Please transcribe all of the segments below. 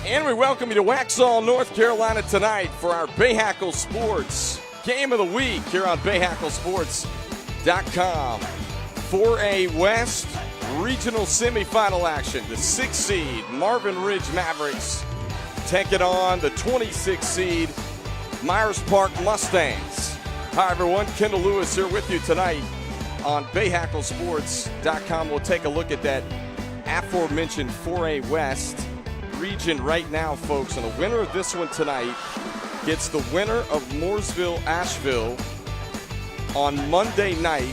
And we welcome you to Waxhaw, North Carolina tonight for our Bahakel Sports Game of the Week here on BahakelSports.com. 4A West Regional Semifinal action. The 6th seed Marvin Ridge Mavericks taking on the 26th seed Myers Park Mustangs. Hi everyone, Kendall Lewis here with you tonight on BahakelSports.com. We'll take a look at that aforementioned 4A West region right now, folks, and the winner of this one tonight gets the winner of Mooresville-Asheville on Monday night.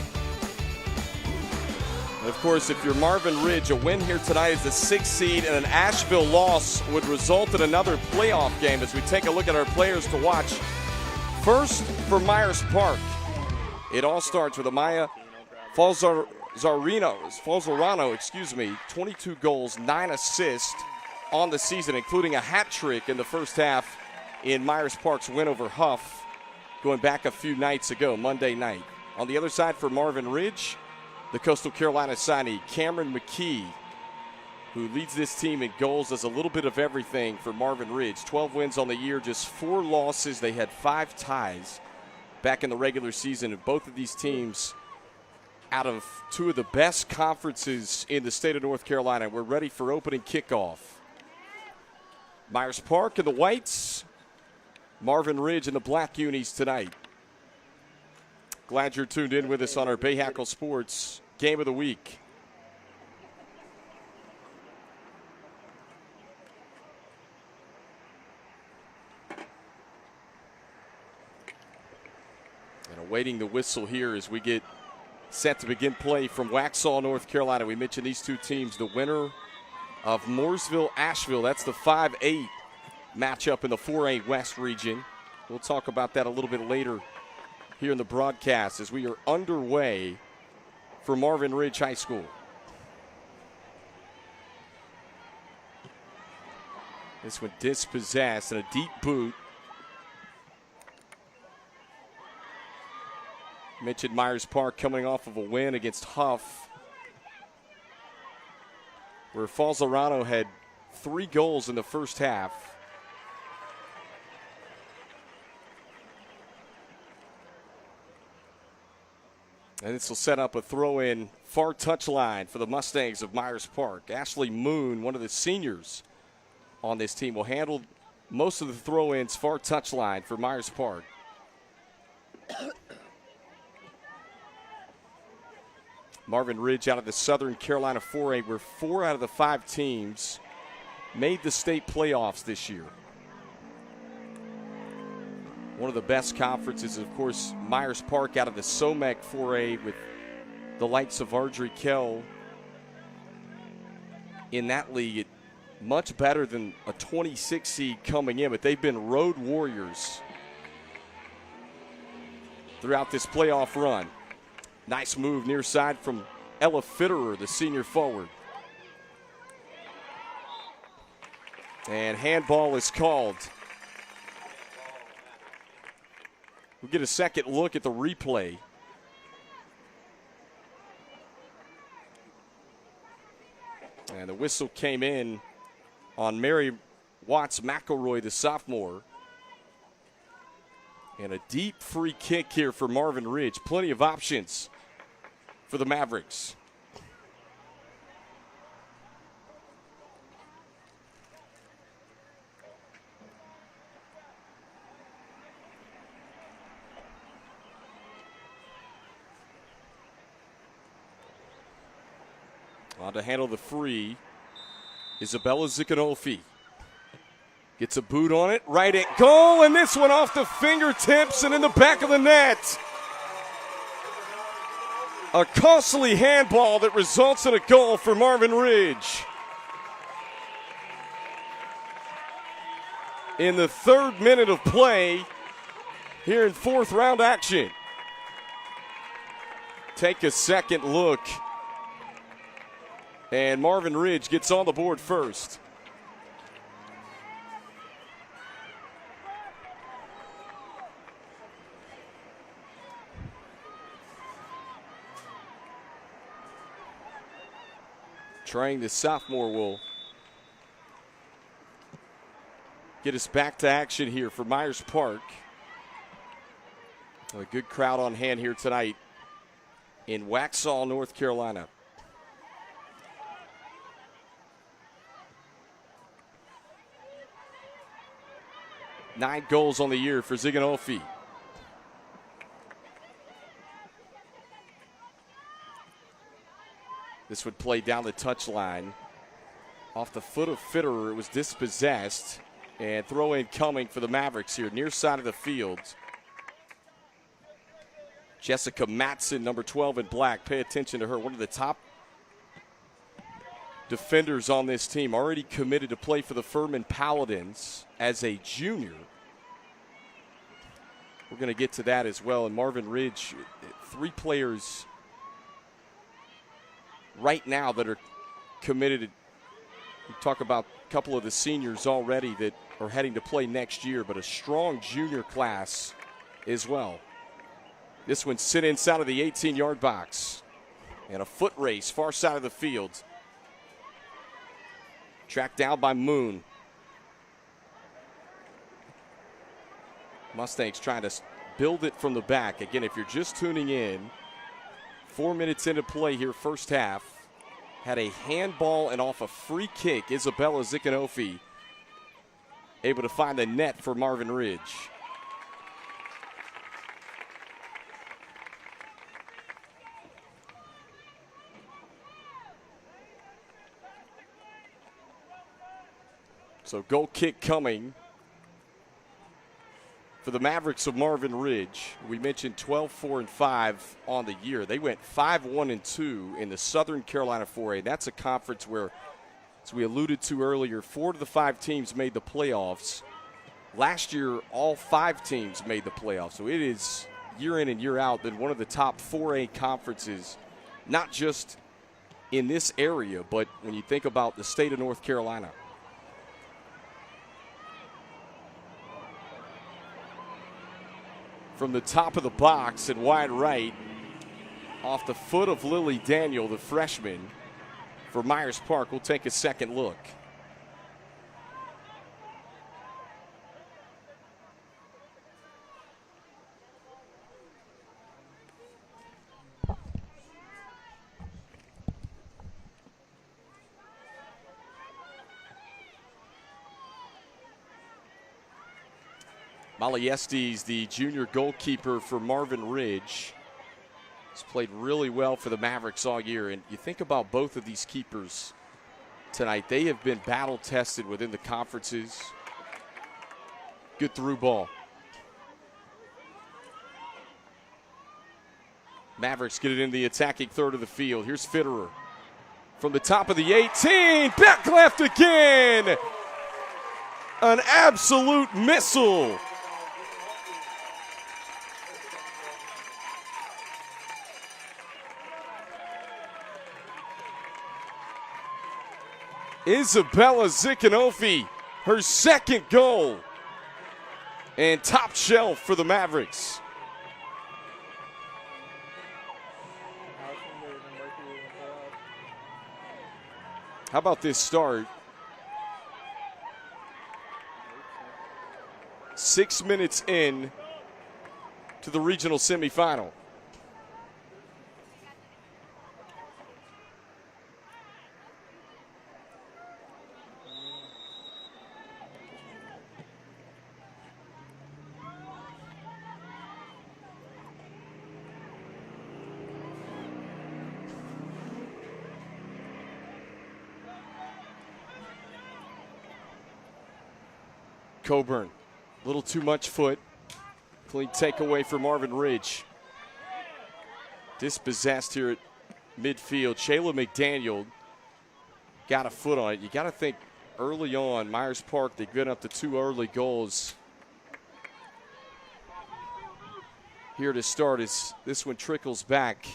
And of course, if you're Marvin Ridge, a win here tonight is the 6th seed, and an Asheville loss would result in another playoff game as we take a look at our players to watch. First, for Myers Park, it all starts with Amaya Falzarano, 22 goals, 9 assists on the season, including a hat trick in the first half in Myers Park's win over Huff, going back a few nights ago, Monday night. On the other side for Marvin Ridge, the Coastal Carolina signee, Cameron McKee, who leads this team in goals, does a little bit of everything for Marvin Ridge. 12 wins on the year, just 4 losses. They had 5 ties back in the regular season, and both of these teams out of 2 of the best conferences in the state of North Carolina. We're ready for opening kickoff. Myers Park and the Whites, Marvin Ridge and the Black Unis tonight. Glad you're tuned in with us on our Bahakel Sports Game of the Week. And awaiting the whistle here as we get set to begin play from Waxhaw, North Carolina. We mentioned these 2 teams, the winner of Mooresville-Asheville. That's the 5-8 matchup in the 4A West region. We'll talk about that a little bit later here in the broadcast as we are underway for Marvin Ridge High School. This one dispossessed and a deep boot. Mentioned Myers Park coming off of a win against Huff, where Falzarano had 3 goals in the first half. And this will set up a throw-in far touchline for the Mustangs of Myers Park. Ashley Moon, one of the seniors on this team, will handle most of the throw-ins far touchline for Myers Park. Marvin Ridge out of the Southern Carolina 4A, where 4 out of the 5 teams made the state playoffs this year. One of the best conferences, of course, Myers Park out of the SOMEC 4A with the likes of Ardrey Kell in that league. Much better than a 26 seed coming in, but they've been road warriors throughout this playoff run. Nice move near side from Ella Fitterer, the senior forward. And handball is called. We'll get a second look at the replay. And the whistle came in on Mary Watts McElroy, the sophomore. And a deep free kick here for Marvin Ridge. Plenty of options for the Mavericks. On to handle the free, Isabella Zicanolfi. Gets a boot on it, right at goal, and this one off the fingertips and in the back of the net. A costly handball that results in a goal for Marvin Ridge. In the 3rd minute of play here in 4th round action. Take a second look. And Marvin Ridge gets on the board first. Trying the sophomore will get us back to action here for Myers Park. A good crowd on hand here tonight in Waxhaw, North Carolina. Nine goals on the year for Ziganofi. This would play down the touchline. Off the foot of Fitterer, it was dispossessed. And throw in coming for the Mavericks here, near side of the field. Jessica Matson, number 12 in black. Pay attention to her. One of the top defenders on this team. Already committed to play for the Furman Paladins as a junior. We're going to get to that as well. And Marvin Ridge, 3 players right now that are committed. We talk about a couple of the seniors already that are heading to play next year, but a strong junior class as well. This one sit inside of the 18-yard box. And a foot race, far side of the field. Tracked down by Moon. Mustangs trying to build it from the back. Again, if you're just tuning in, 4 minutes into play here, first half. Had a handball and off a free kick, Isabella Zikanofi able to find the net for Marvin Ridge. So goal kick coming for the Mavericks of Marvin Ridge. We mentioned 12-4-5 on the year. They went 5-1-2 in the Southern Carolina 4A. That's a conference where, as we alluded to earlier, 4 of the 5 teams made the playoffs. Last year, all 5 teams made the playoffs. So it is year in and year out been one of the top 4A conferences, not just in this area, but when you think about the state of North Carolina. From the top of the box and wide right, off the foot of Lily Daniel, the freshman for Myers Park. We'll take a second look. Molly Estes, the junior goalkeeper for Marvin Ridge, has played really well for the Mavericks all year. And you think about both of these keepers tonight. They have been battle-tested within the conferences. Good through ball. Mavericks get it in the attacking third of the field. Here's Fitterer from the top of the 18. Back left again. An absolute missile. Isabella Zikanofi, her second goal. And top shelf for the Mavericks. How about this start? 6 minutes in to the regional semifinal. Coburn, a little too much foot. Clean takeaway for Marvin Ridge. Dispossessed here at midfield. Shayla McDaniel got a foot on it. You got to think early on, Myers Park, they've been up to 2 early goals. Here to start as this one trickles back.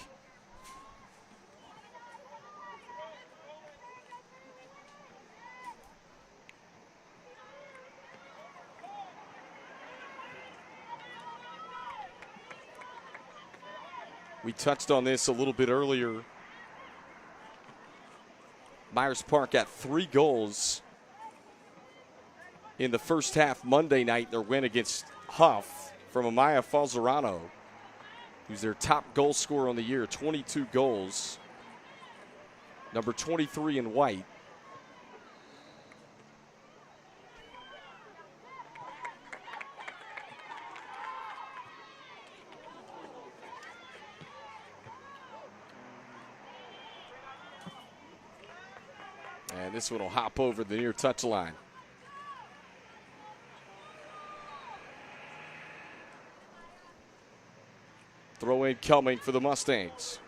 We touched on this a little bit earlier. Myers Park got 3 goals in the first half Monday night, their win against Huff from Amaya Falzerano, who's their top goal scorer on the year, 22 goals. Number 23 in white. And this one will hop over the near touchline. Throw in coming for the Mustangs.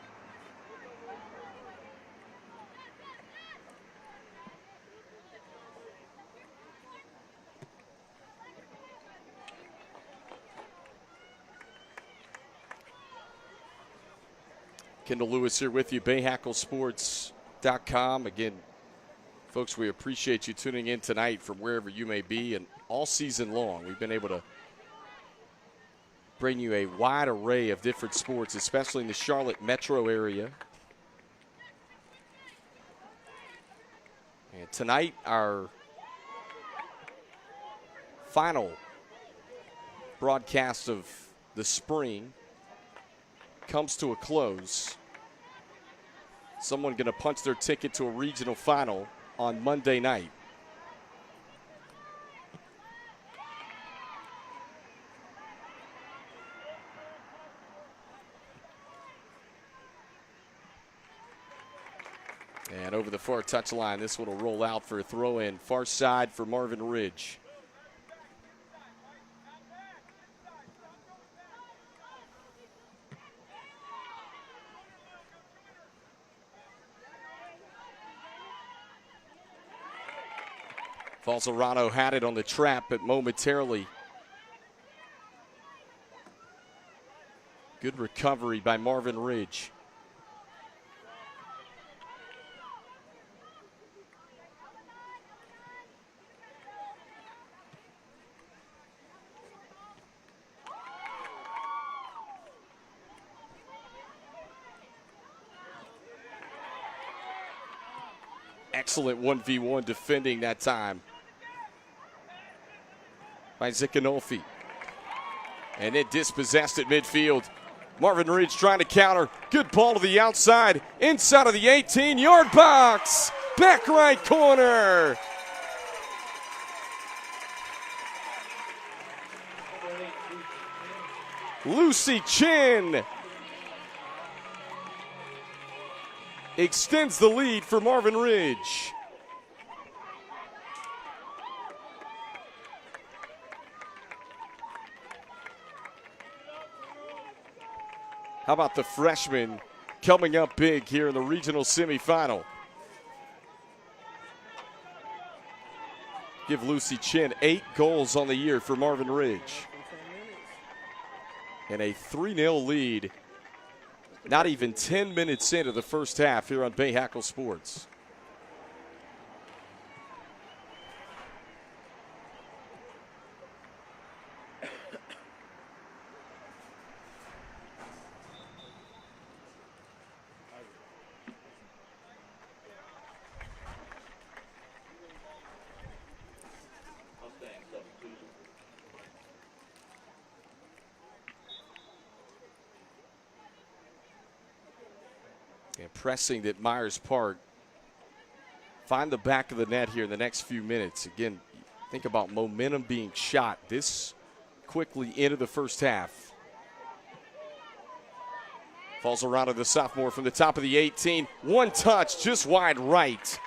Kendall Lewis here with you, BahakelSports.com. Again, folks, we appreciate you tuning in tonight from wherever you may be. And all season long, we've been able to bring you a wide array of different sports, especially in the Charlotte metro area. And tonight, our final broadcast of the spring comes to a close. Someone going to punch their ticket to a regional final on Monday night. And over the far touchline, this one will roll out for a throw-in. Far side for Marvin Ridge. Falzerano had it on the trap, but momentarily. Good recovery by Marvin Ridge. Excellent 1v1 defending that time by Zikanolfi. And it dispossessed at midfield. Marvin Ridge trying to counter. Good ball to the outside, inside of the 18-yard box. Back right corner. Lucy Chin extends the lead for Marvin Ridge. How about the freshman coming up big here in the regional semifinal? Give Lucy Chin 8 goals on the year for Marvin Ridge. And a 3-0 lead. Not even 10 minutes into the first half here on Bahakel Sports. And pressing that Myers Park find the back of the net here in the next few minutes. Again, think about momentum being shot this quickly into the first half. Falzerano, the sophomore, from the top of the 18. One touch, just wide right.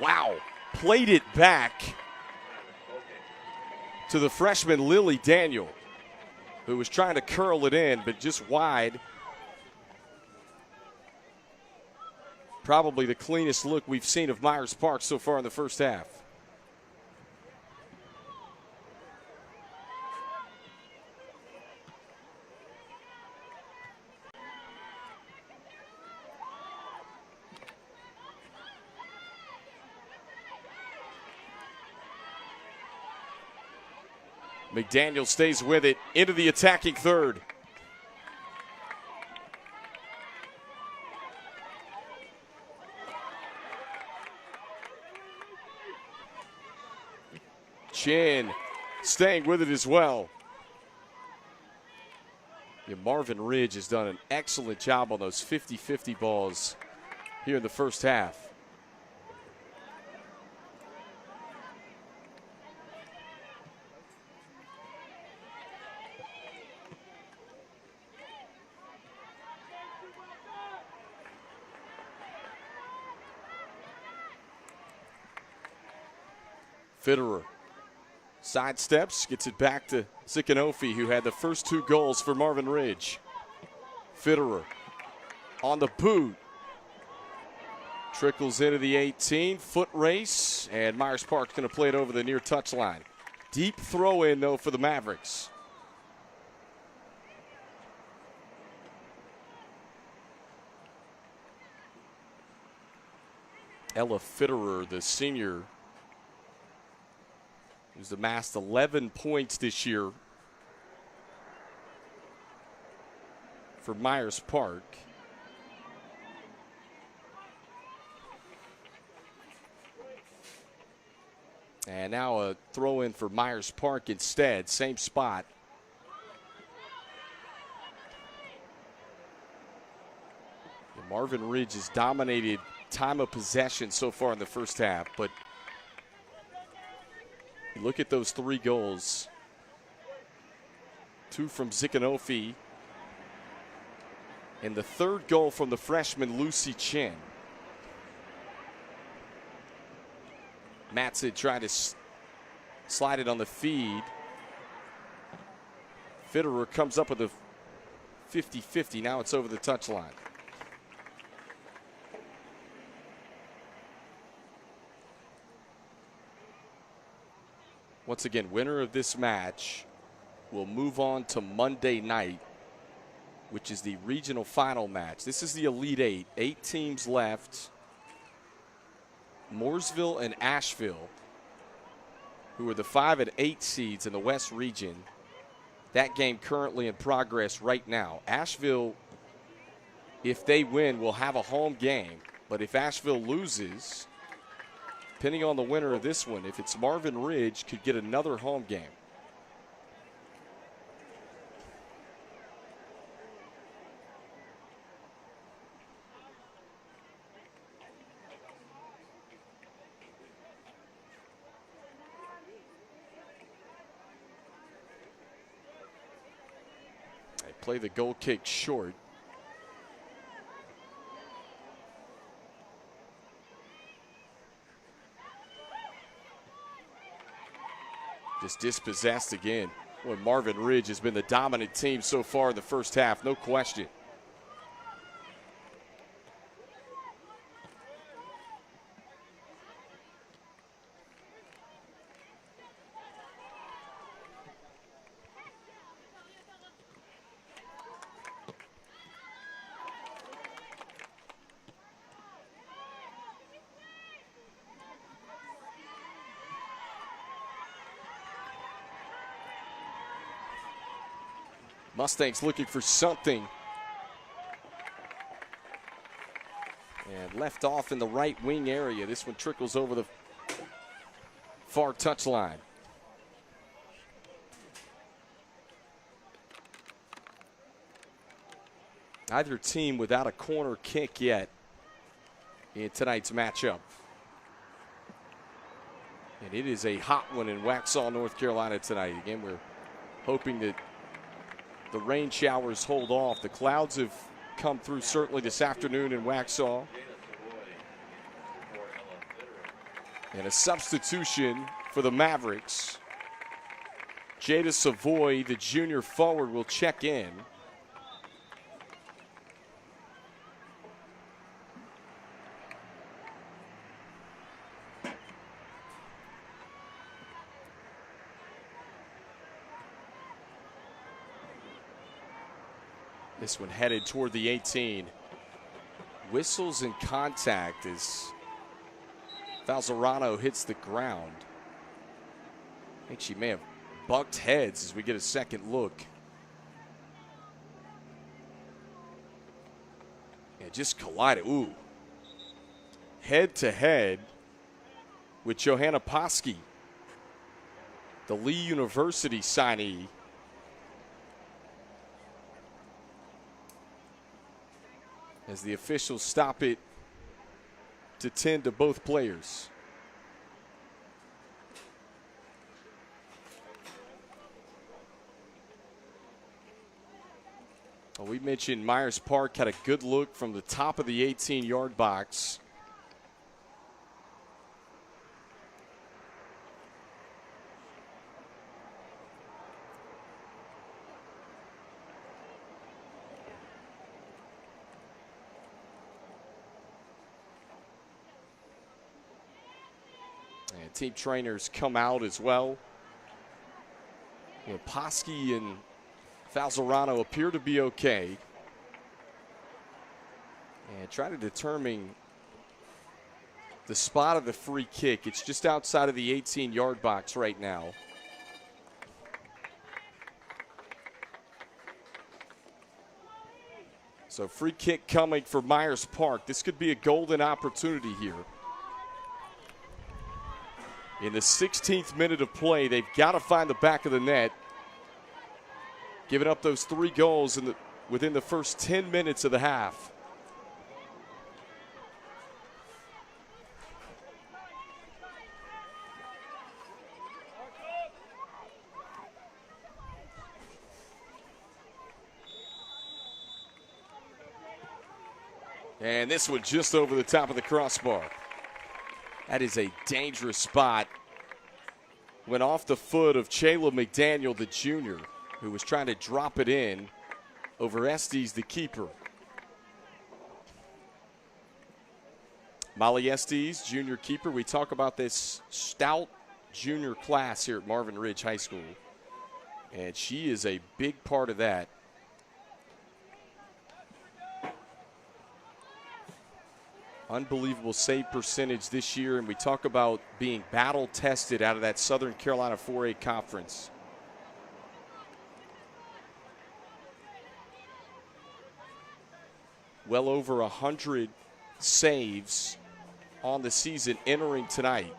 Wow. Played it back to the freshman Lily Daniel, who was trying to curl it in, but just wide. Probably the cleanest look we've seen of Myers Park so far in the first half. McDaniel stays with it into the attacking third. Chin staying with it as well. Yeah, Marvin Ridge has done an excellent job on those 50-50 balls here in the first half. Fitterer sidesteps, gets it back to Zikanofi, who had the first 2 goals for Marvin Ridge. Fitterer on the boot. Trickles into the 18, foot race, and Myers Park's going to play it over the near touchline. Deep throw in, though, for the Mavericks. Ella Fitterer, the senior, who's amassed 11 points this year for Myers Park. And now a throw in for Myers Park instead, same spot. And Marvin Ridge has dominated time of possession so far in the first half, but look at those 3 goals. 2 from Zikanofi, and the 3rd goal from the freshman Lucy Chin. Matson tried to slide it on the feed. Fitterer comes up with a 50-50. Now it's over the touchline. Once again, winner of this match will move on to Monday night, which is the regional final match. This is the Elite 8. 8 teams left. Mooresville and Asheville, who are the 5 and 8 seeds in the West region. That game currently in progress right now. Asheville, if they win, will have a home game. But if Asheville loses, depending on the winner of this one, if it's Marvin Ridge, could get another home game. They play the goal kick short. Just dispossessed again. Boy, Marvin Ridge has been the dominant team so far in the first half, no question. Mustangs looking for something. And left off in the right wing area. This one trickles over the far touchline. Either team without a corner kick yet in tonight's matchup. And it is a hot one in Waxhaw, North Carolina tonight. Again, we're hoping that the rain showers hold off. The clouds have come through certainly this afternoon in Waxhaw. And a substitution for the Mavericks. Jada Savoy, the junior forward, will check in. This one headed toward the 18. Whistles in contact as Falzarano hits the ground. I think she may have bucked heads as we get a second look. And just collided. Ooh. Head to head with Johanna Poski. the Lee University signee. As the officials stop it to 10 to both players. Well, we mentioned Myers Park had a good look from the top of the 18-yard box. And team trainers come out as well. Posky and Falzarano appear to be okay. And try to determine the spot of the free kick. It's just outside of the 18-yard box right now. So free kick coming for Myers Park. This could be a golden opportunity here. In the 16th minute of play, they've got to find the back of the net. Giving up those 3 goals within the first 10 minutes of the half. And this one just over the top of the crossbar. That is a dangerous spot. Went off the foot of Chayla McDaniel, the junior, who was trying to drop it in over Estes, the keeper. Molly Estes, junior keeper. We talk about this stout junior class here at Marvin Ridge High School. And she is a big part of that. Unbelievable save percentage this year, and we talk about being battle tested out of that Southern Carolina 4A conference. Well over 100 saves on the season entering tonight.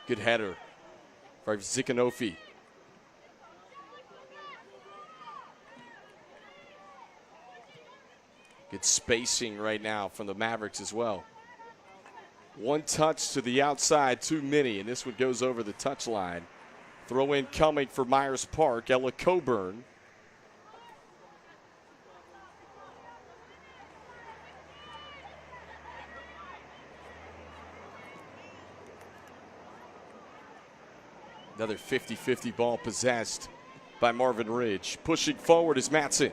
Good header by Zikanofi. Good spacing right now from the Mavericks as well. One touch to the outside, too many, and this one goes over the touchline. Throw in coming for Myers Park, Ella Coburn. Another 50-50 ball possessed by Marvin Ridge. Pushing forward is Matson.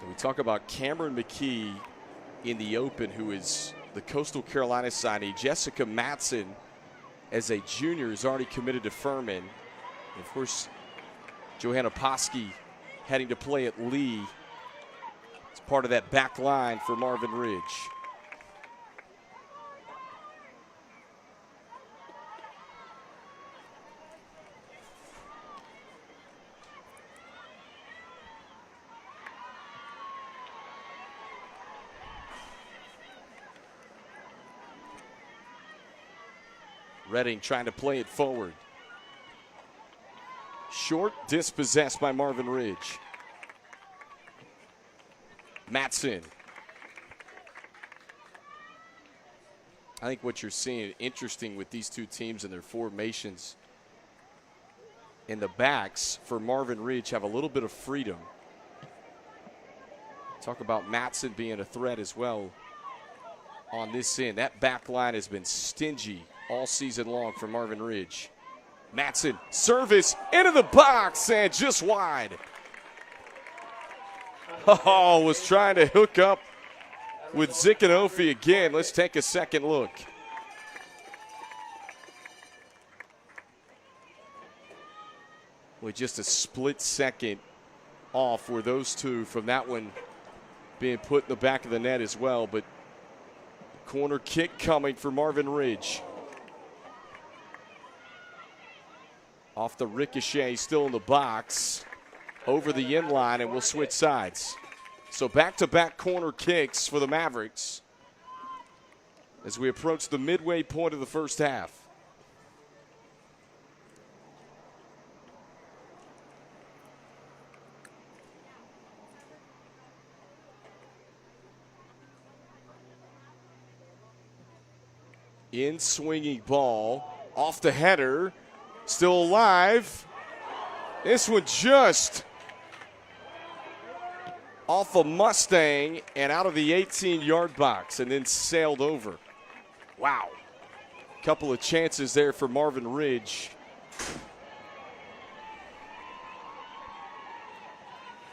We talk about Cameron McKee in the open, who is the Coastal Carolina signee. Jessica Matson, as a junior, is already committed to Furman. And of course, Johanna Posky heading to play at Lee. It's part of that back line for Marvin Ridge. Redding trying to play it forward. Short, dispossessed by Marvin Ridge. Matson. I think what you're seeing interesting with these two teams and their formations, in the backs for Marvin Ridge have a little bit of freedom. Talk about Matson being a threat as well on this end. That back line has been stingy all season long for Marvin Ridge. Matson, service into the box and just wide. Oh, was trying to hook up with Zikanofi again. Let's take a second look. With just a split second off were those two from that one being put in the back of the net as well. But Corner kick coming for Marvin Ridge. Off the ricochet, still in the box. Over the end line, and we'll switch sides. So back-to-back corner kicks for the Mavericks as we approach the midway point of the first half. In swinging ball, off the header, still alive. This one just off a Mustang and out of the 18-yard box and then sailed over. Wow. Couple of chances there for Marvin Ridge.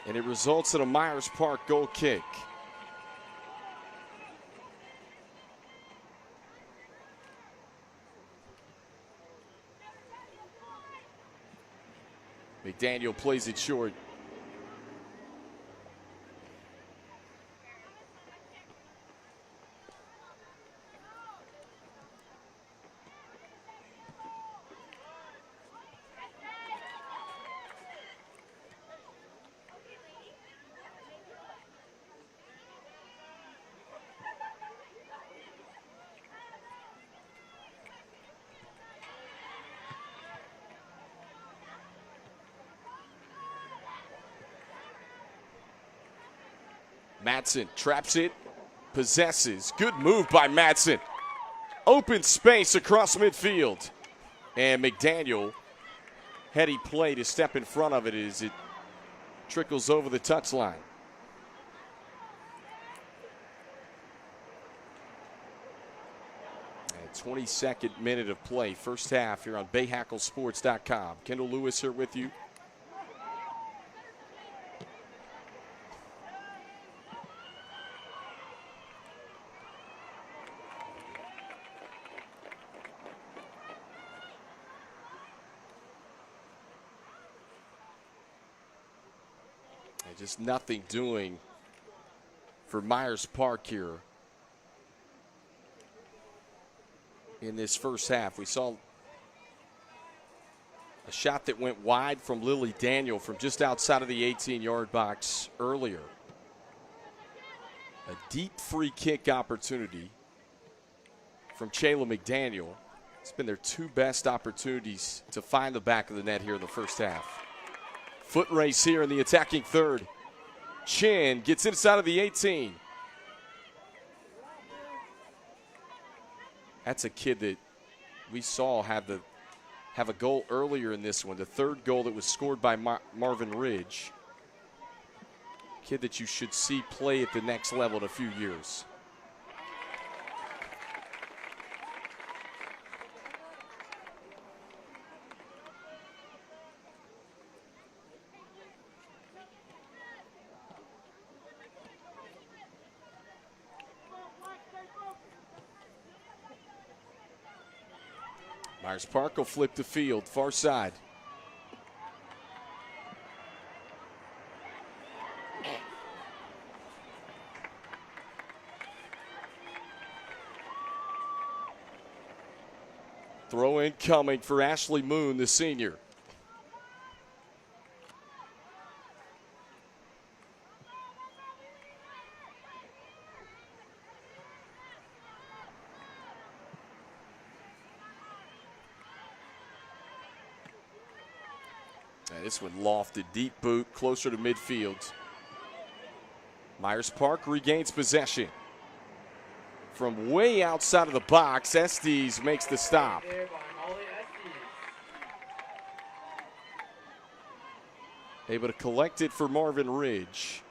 And it results in a Myers Park goal kick. McDaniel plays it short. Madsen traps it, possesses. Good move by Madsen. Open space across midfield. And McDaniel, heady play to step in front of it as it trickles over the touchline. And 22nd minute of play, first half here on BahakelSports.com. Kendall Lewis here with you. Just nothing doing for Myers Park here in this first half. We saw a shot that went wide from Lily Daniel from just outside of the 18-yard box earlier. A deep free kick opportunity from Chayla McDaniel. It's been their two best opportunities to find the back of the net here in the first half. Foot race here in the attacking third. Chin gets inside of the 18. That's a kid that we saw have a goal earlier in this one. The third goal that was scored by Marvin Ridge. Kid that you should see play at the next level in a few years. Myers Park will flip the field, far side. Throw in coming for Ashley Moon, the senior. This one lofted, deep boot, closer to midfield. Myers Park regains possession. From way outside of the box, Estes makes the stop. Able to collect it for Marvin Ridge.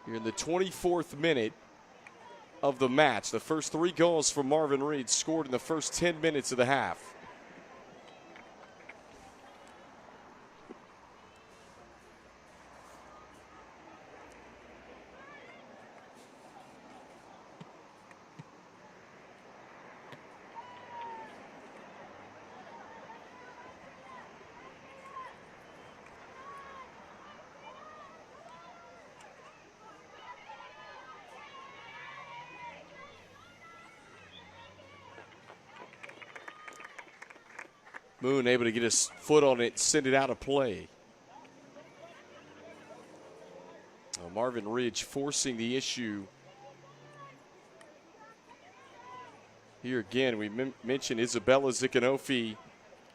You're in the 24th minute of the match. The first three goals for Marvin Ridge scored in the first 10 minutes of the half. Moon able to get his foot on it, send it out of play. Marvin Ridge forcing the issue. Here again, we mentioned Isabella Zikanofi,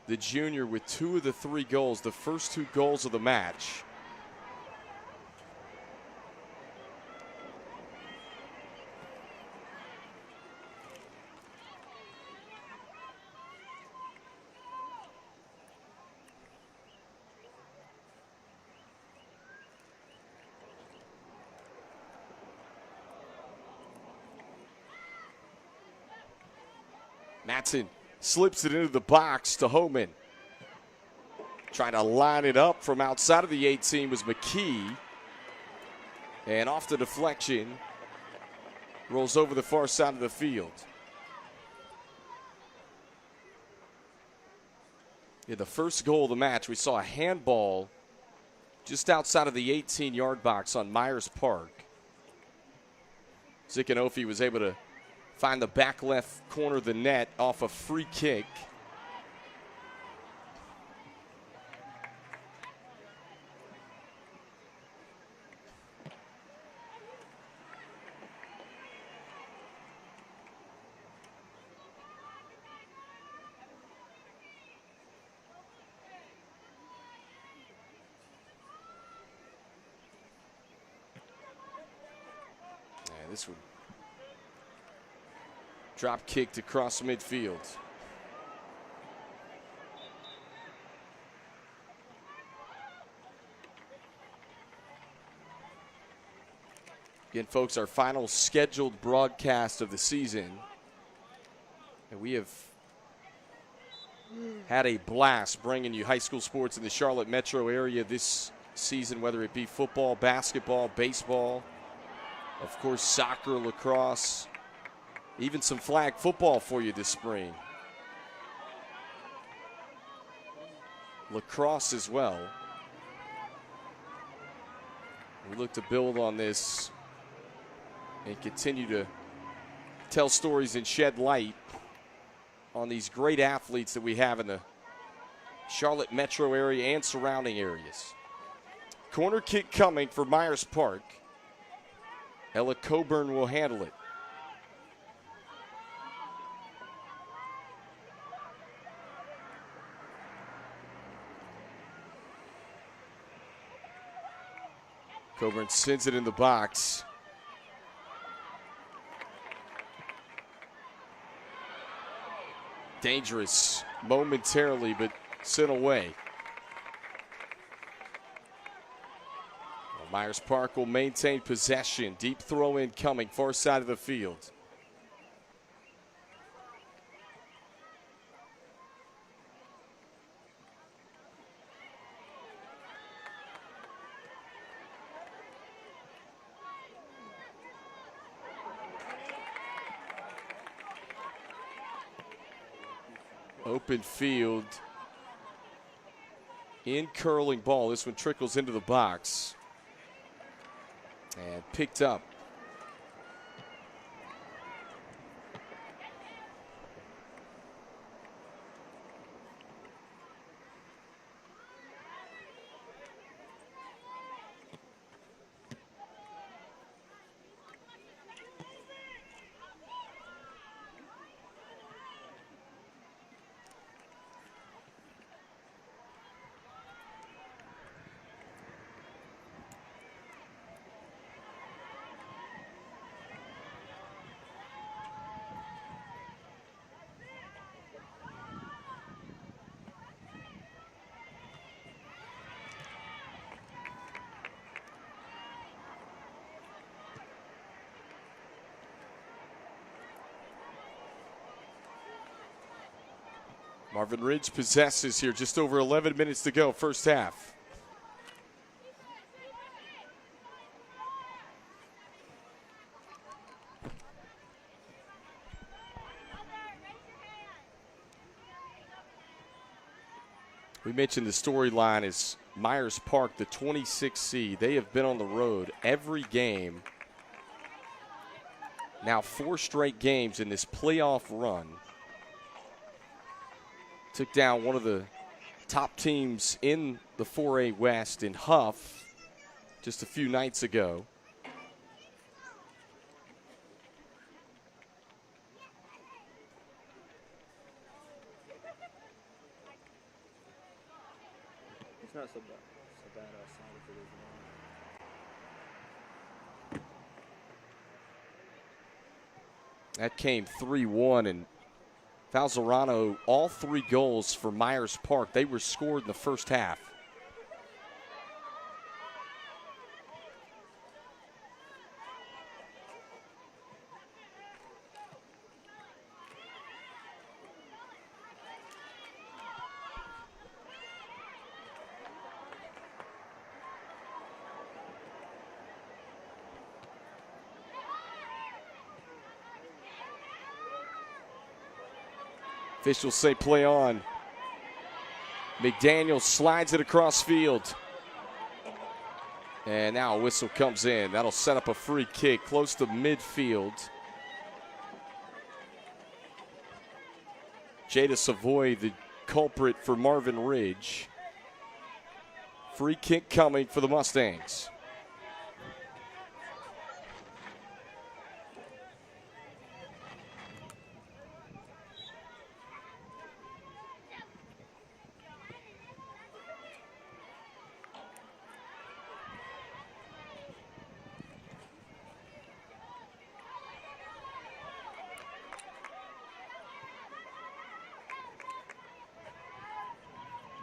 the junior, with 2 of the 3 goals, the first 2 goals of the match. Matson slips it into the box to Homan. Trying to line it up from outside of the 18 was McKee. And off the deflection, rolls over the far side of the field. In the first goal of the match, we saw a handball just outside of the 18-yard box on Myers Park. Zikanofi was able to find the back left corner of the net off a free kick. And this one drop kicked across midfield. Again, folks, our final scheduled broadcast of the season. And we have had a blast bringing you high school sports in the Charlotte metro area this season, whether it be football, basketball, baseball, of course, soccer, lacrosse, even some flag football for you this spring. Lacrosse as well. We look to build on this and continue to tell stories and shed light on these great athletes that we have in the Charlotte metro area and surrounding areas. Corner kick coming for Myers Park. Ella Coburn will handle it. Coburn sends it in the box. Dangerous momentarily, but sent away. Well, Myers Park will maintain possession. Deep throw in coming, far side of the field. Open field. In curling ball. This one trickles into the box. And picked up. Marvin Ridge possesses here, just over 11 minutes to go, first half. We mentioned the storyline is Myers Park, the 26th seed. They have been on the road every game. Now 4 straight games in this playoff run. took down one of the top teams in the 4A West in Huff just a few nights ago. It's not so bad outside if it is wrong. That came 3-1, and Falzarano, all 3 goals for Myers Park. They were scored in the first half. Officials say play on. McDaniel slides it across field. And now a whistle comes in. That'll set up a free kick close to midfield. Jada Savoy, the culprit for Marvin Ridge. Free kick coming for the Mustangs.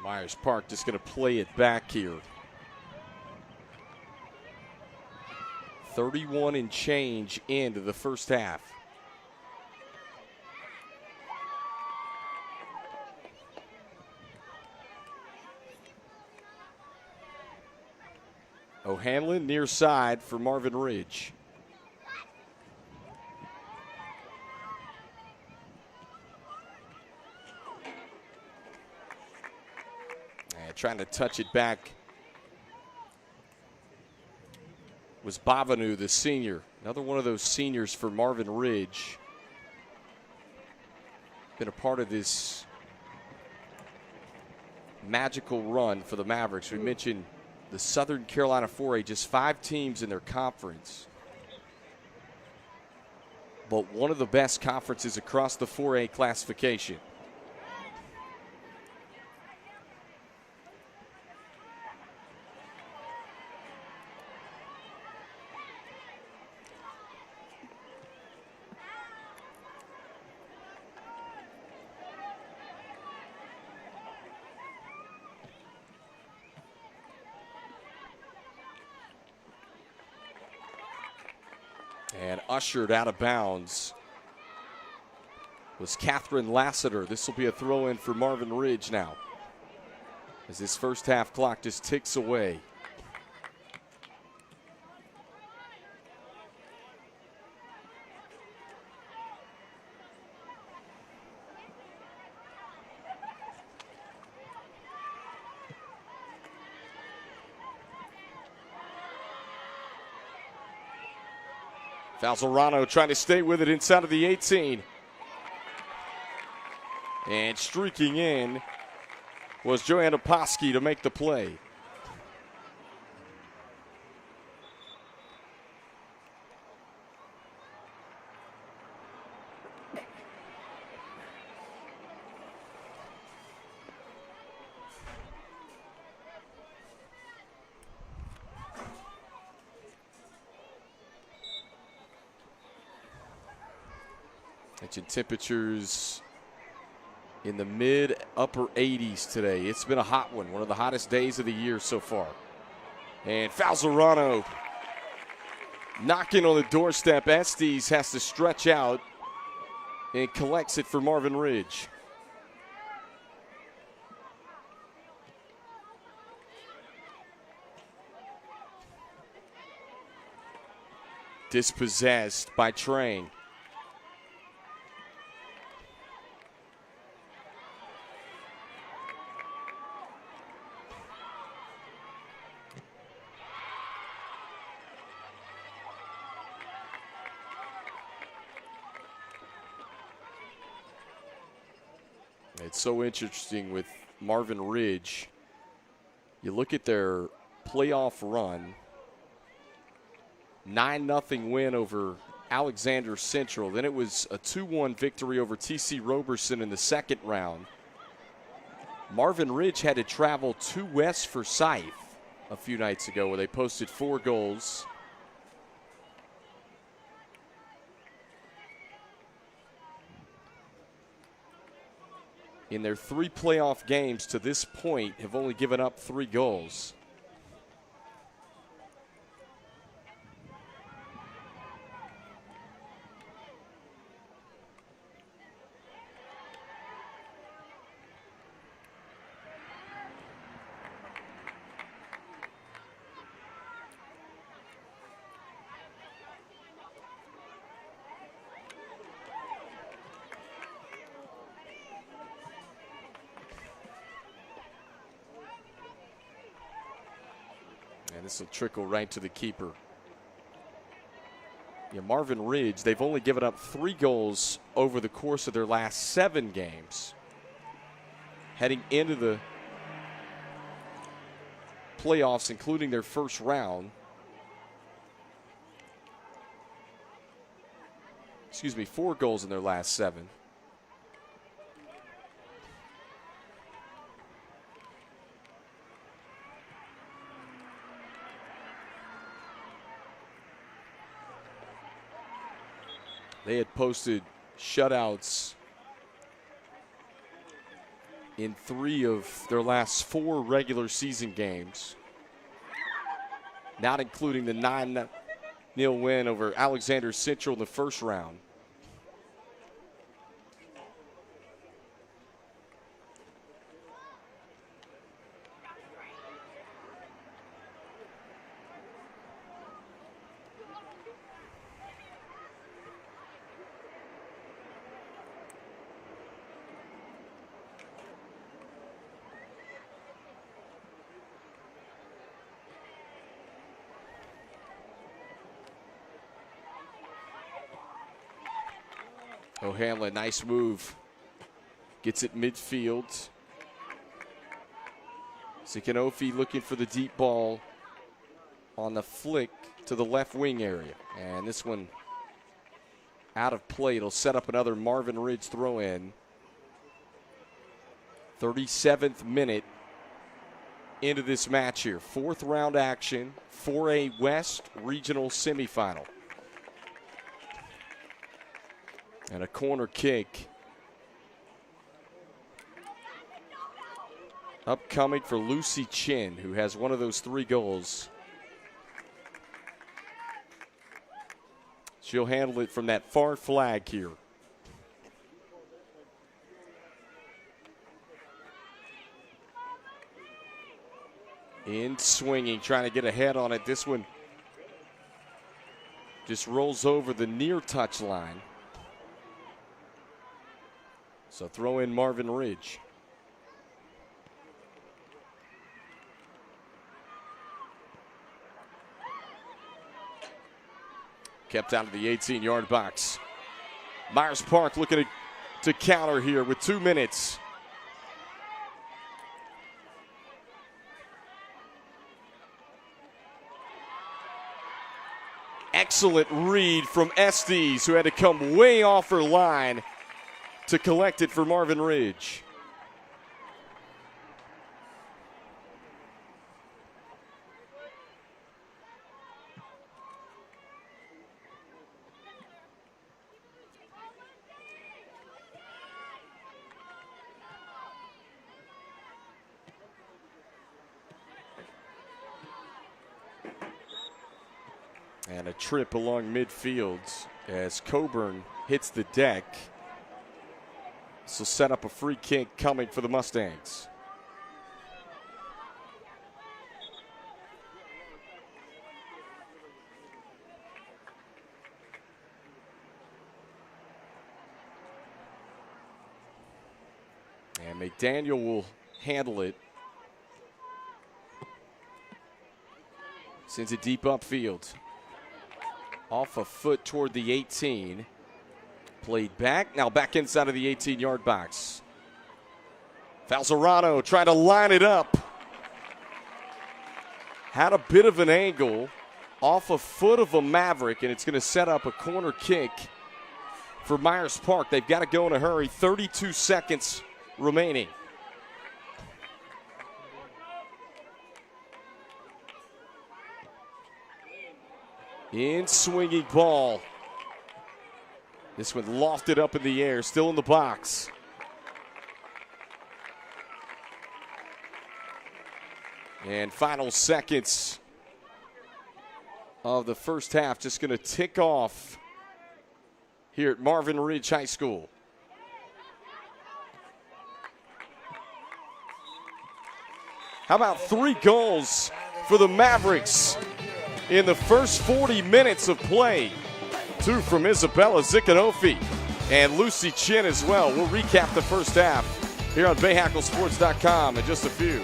Myers Park just going to play it back here. 31 and change into the first half. O'Hanlon near side for Marvin Ridge. Trying to touch it back was Bavanu, the senior. Another one of those seniors for Marvin Ridge. Been a part of this magical run for the Mavericks. We mentioned the Southern Carolina 4A, just 5 teams in their conference. But one of the best conferences across the 4A classification. And ushered out of bounds was Catherine Lassiter. This will be a throw-in for Marvin Ridge now, as this first half clock just ticks away. Falzarano trying to stay with it inside of the 18. And streaking in was Joanna Posky to make the play. Temperatures in the mid-upper 80s today. It's been a hot one of the hottest days of the year so far. And Falzarano knocking on the doorstep. Estes has to stretch out and collects it for Marvin Ridge. Dispossessed by Trang. It's so interesting with Marvin Ridge. You look at their playoff run, 9-0 win over Alexander Central. Then it was a 2-1 victory over TC Roberson in the second round. Marvin Ridge had to travel to West Forsyth a few nights ago where they posted 4 goals. In their 3 playoff games to this point have only given up 3 goals. And this will trickle right to the keeper. Yeah, Marvin Ridge, they've only given up 3 goals over the course of their last 7 games. Heading into the playoffs, including their first round. 4 goals in their last 7. They had posted shutouts in 3 of their last 4 regular season games, not including the 9-0 win over Alexander Central in the first round. O'Hanlon, nice move. Gets it midfield. Sikanofi looking for the deep ball on the flick to the left wing area. And this one out of play. It'll set up another Marvin Ridge throw in. 37th minute into this match here. 4th round action, 4A West regional semifinal. And a corner kick upcoming for Lucy Chin, who has one of those 3 goals. She'll handle it from that far flag here. In swinging, trying to get a head on it. This one just rolls over the near touch line. So throw in Marvin Ridge. Kept out of the 18-yard box. Myers Park looking to counter here with 2 minutes. Excellent read from Estes, who had to come way off her line to collect it for Marvin Ridge. And a trip along midfield as Coburn hits the deck. This will set up a free kick coming for the Mustangs. And McDaniel will handle it. Sends it deep upfield. Off a foot toward the 18. Played back, now back inside of the 18-yard box. Falzarano trying to line it up. Had a bit of an angle off a foot of a Maverick, and it's going to set up a corner kick for Myers Park. They've got to go in a hurry. 32 seconds remaining. In swinging ball. This one lofted up in the air, still in the box. And final seconds of the first half just going to tick off here at Marvin Ridge High School. How about 3 goals for the Mavericks in the first 40 minutes of play? 2 from Isabella Zikanofi and Lucy Chin as well. We'll recap the first half here on BahakelSports.com in just a few.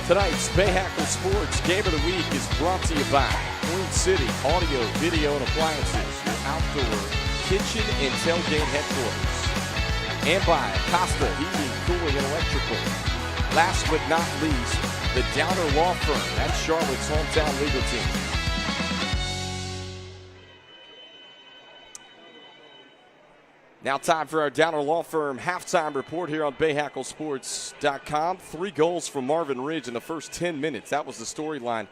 Tonight's Bahakel Sports Game of the Week is brought to you by Queen City Audio, Video, and Appliances, your outdoor kitchen and tailgate headquarters. And by Costa Heating, Cooling, and Electrical. Last but not least, the Downer Law Firm. That's Charlotte's hometown legal team. Now time for our Downer Law Firm halftime report here on BahakelSports.com. 3 goals from Marvin Ridge in the first 10 minutes. That was the storyline.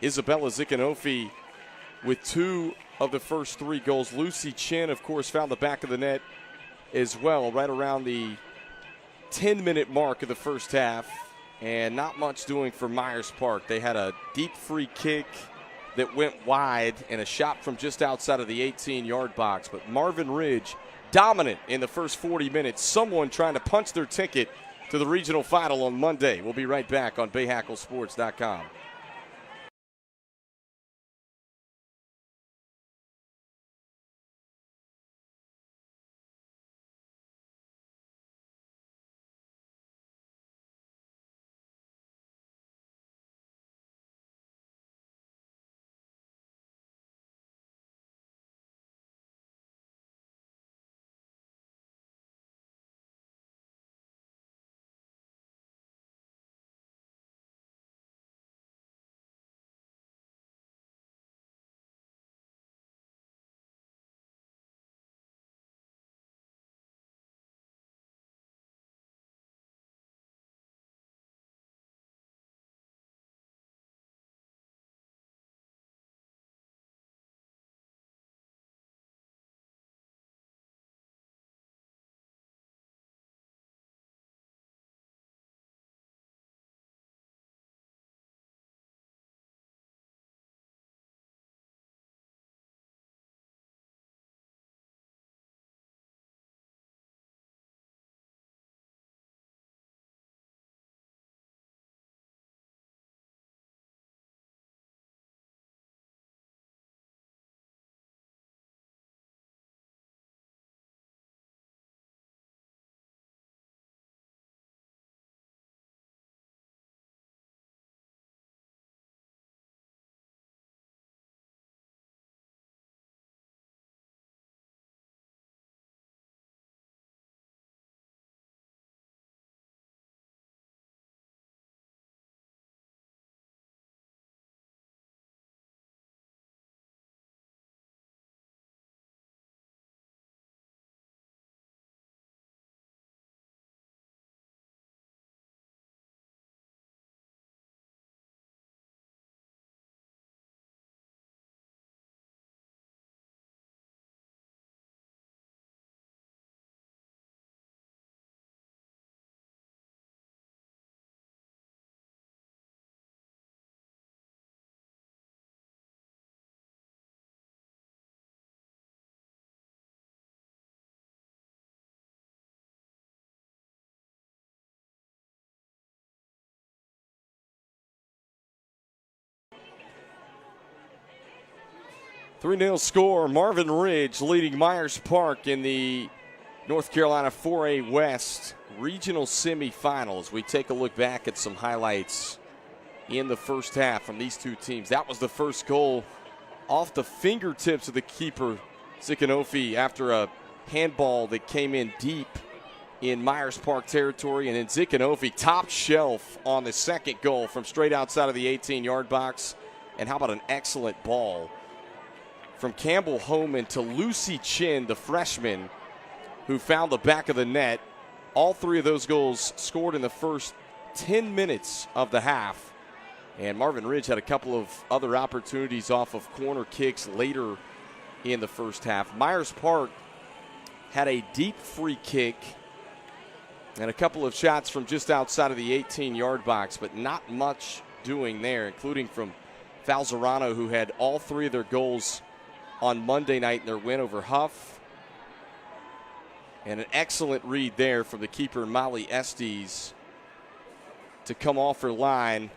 Isabella Zikanofi with 2 of the first 3 goals. Lucy Chin, of course, found the back of the net as well, right around the 10-minute mark of the first half. And not much doing for Myers Park. They had a deep free kick that went wide and a shot from just outside of the 18-yard box. But Marvin Ridge dominant in the first 40 minutes. Someone trying to punch their ticket to the regional final on Monday. We'll be right back on BahakelSports.com. 3-0 score. Marvin Ridge leading Myers Park in the North Carolina 4A West Regional Semifinals. We take a look back at some highlights in the first half from these two teams. That was the first goal off the fingertips of the keeper, Zikanofi, after a handball that came in deep in Myers Park territory. And then Zikanofi top shelf on the second goal from straight outside of the 18-yard box. And how about an excellent ball from Campbell Homan to Lucy Chin, the freshman, who found the back of the net. All three of those goals scored in the first 10 minutes of the half. And Marvin Ridge had a couple of other opportunities off of corner kicks later in the first half. Myers Park had a deep free kick and a couple of shots from just outside of the 18-yard box, but not much doing there, including from Falzerano, who had all three of their goals on Monday night in their win over Huff. And an excellent read there from the keeper, Molly Estes, to come off her line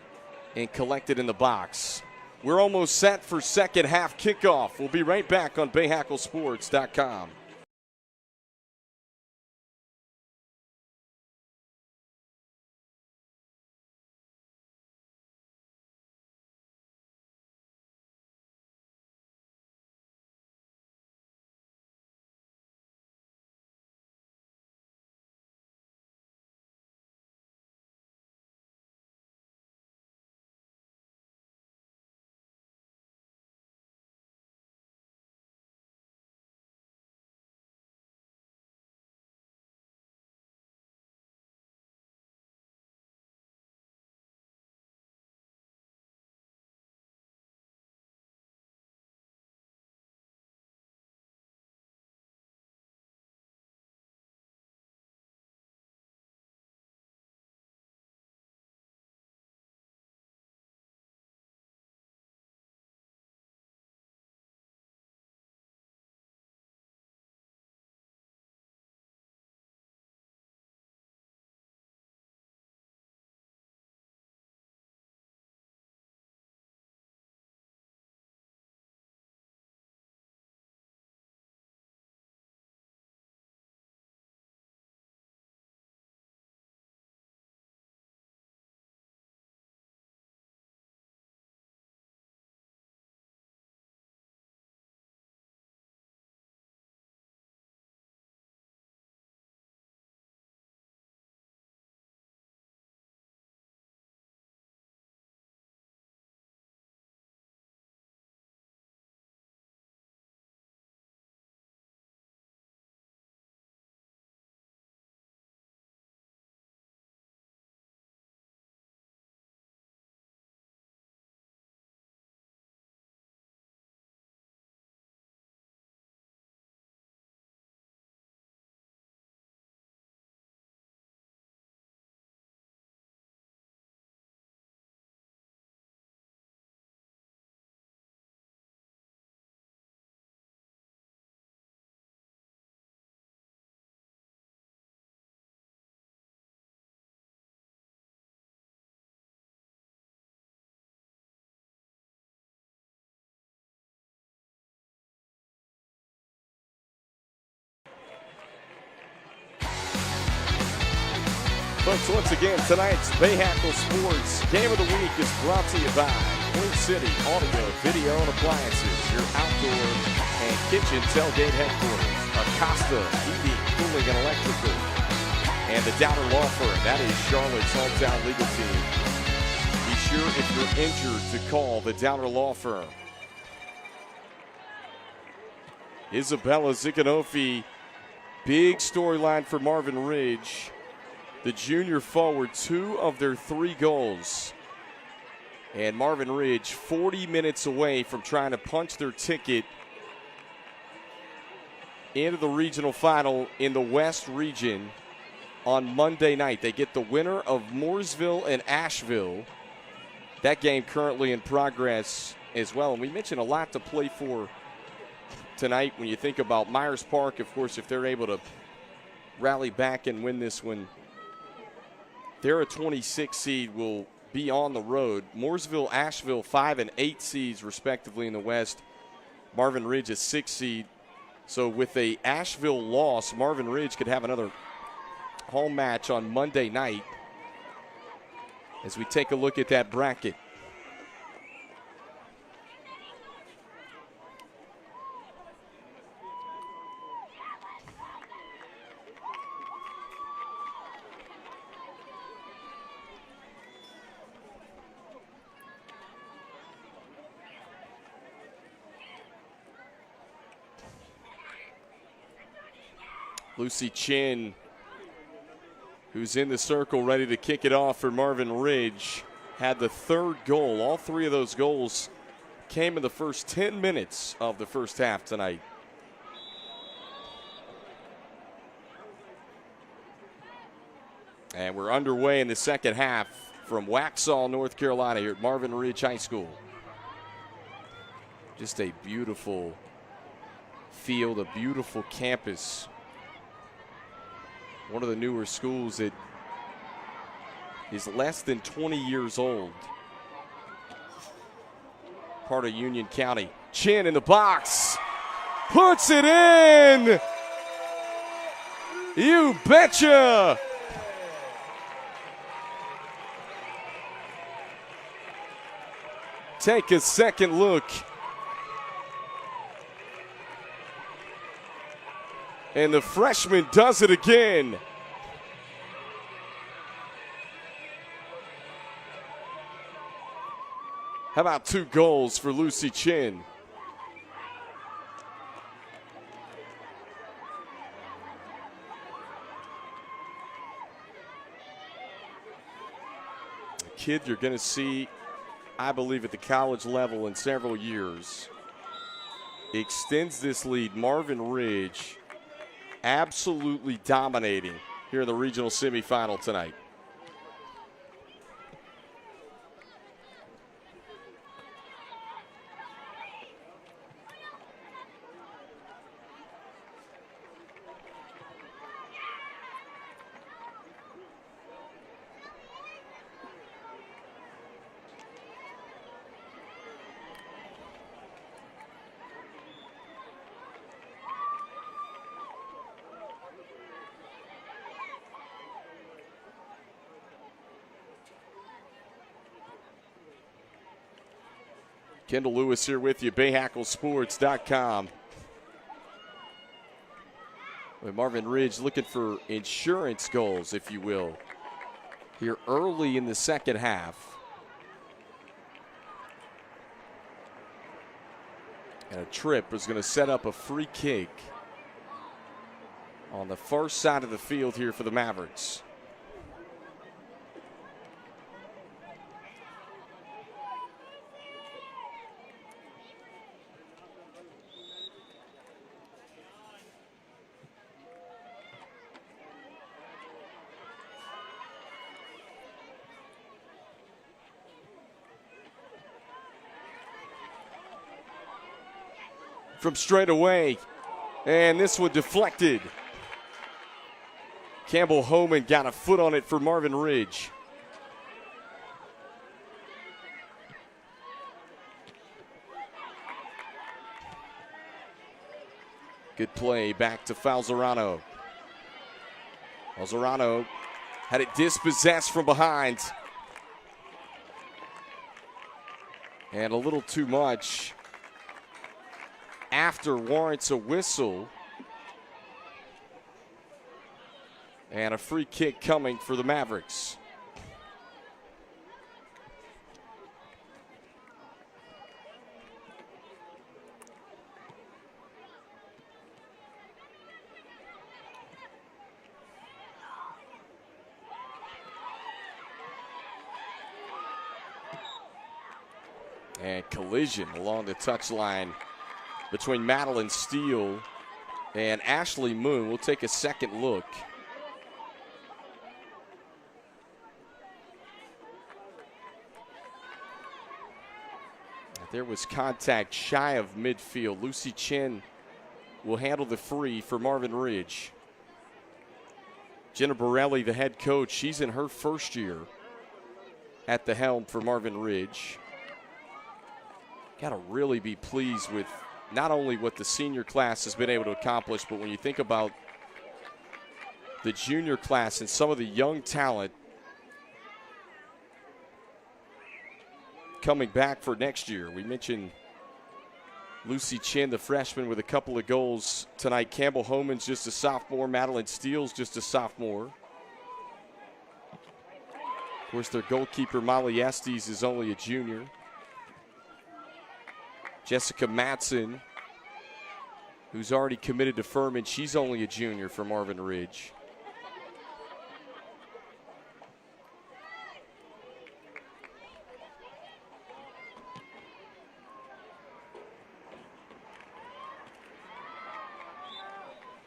and collect it in the box. We're almost set for second half kickoff. We'll be right back on BahakelSports.com. Folks, once again, tonight's Bahakel Sports Game of the Week is brought to you by Point City Audio, Video, and Appliances, your outdoor and kitchen tailgate headquarters. Acosta, Heating, Cooling, and Electrical. And the Downer Law Firm, that is Charlotte's hometown legal team. Be sure if you're injured to call the Downer Law Firm. Isabella Zikanofi, big storyline for Marvin Ridge. The junior forward, 2 of their 3 goals. And Marvin Ridge 40 minutes away from trying to punch their ticket into the regional final in the West region on Monday night. They get the winner of Mooresville and Asheville. That game currently in progress as well. And we mentioned a lot to play for tonight when you think about Myers Park. Of course, if they're able to rally back and win this one, they're a 26 seed, will be on the road. Mooresville, Asheville, 5 and 8 seeds respectively in the West. Marvin Ridge a 6 seed. So with a Asheville loss, Marvin Ridge could have another home match on Monday night as we take a look at that bracket. Lucy Chin, who's in the circle ready to kick it off for Marvin Ridge, had the third goal. All three of those goals came in the first 10 minutes of the first half tonight. And we're underway in the second half from Waxhaw, North Carolina, here at Marvin Ridge High School. Just a beautiful field, a beautiful campus. One of the newer schools that is less than 20 years old. Part of Union County. Chin in the box. Puts it in. You betcha. Take a second look. And the freshman does it again. How about 2 goals for Lucy Chin? A kid you're going to see, I believe, at the college level in several years. Extends this lead. Marvin Ridge absolutely dominating here in the regional semifinal tonight. Kendall Lewis here with you, BahakelSports.com. Marvin Ridge looking for insurance goals, if you will, here early in the second half. And a trip is going to set up a free kick on the far side of the field here for the Mavericks. From straight away, and this one deflected. Campbell Homan got a foot on it for Marvin Ridge. Good play back to Falzerano. Falzerano had it dispossessed from behind. And a little too much after warrants a whistle. And a free kick coming for the Mavericks. And collision along the touchline between Madeline Steele and Ashley Moon. We'll take a second look. There was contact shy of midfield. Lucy Chin will handle the free for Marvin Ridge. Jenna Borelli, the head coach, she's in her first year at the helm for Marvin Ridge. Got to really be pleased with not only what the senior class has been able to accomplish, but when you think about the junior class and some of the young talent coming back for next year. We mentioned Lucy Chin, the freshman, with a couple of goals tonight. Campbell Homan's just a sophomore. Madeline Steele's just a sophomore. Of course, their goalkeeper, Molly Estes, is only a junior. Jessica Matson, who's already committed to Furman, she's only a junior for Marvin Ridge.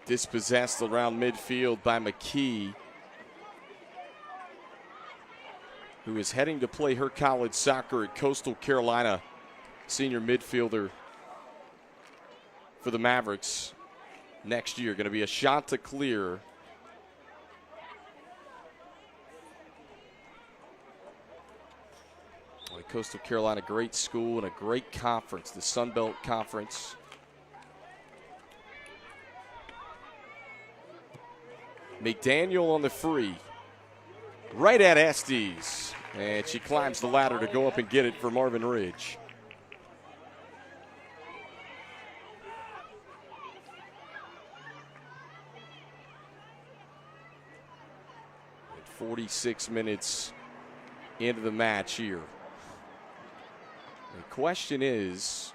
Dispossessed around midfield by McKee, who is heading to play her college soccer at Coastal Carolina, senior midfielder for the Mavericks next year. Going to be a shot to clear. Coastal Carolina, great school and a great conference, the Sun Belt Conference. McDaniel on the free, right at Estes, and she climbs the ladder to go up and get it for Marvin Ridge. At 46 minutes into the match here. The question is,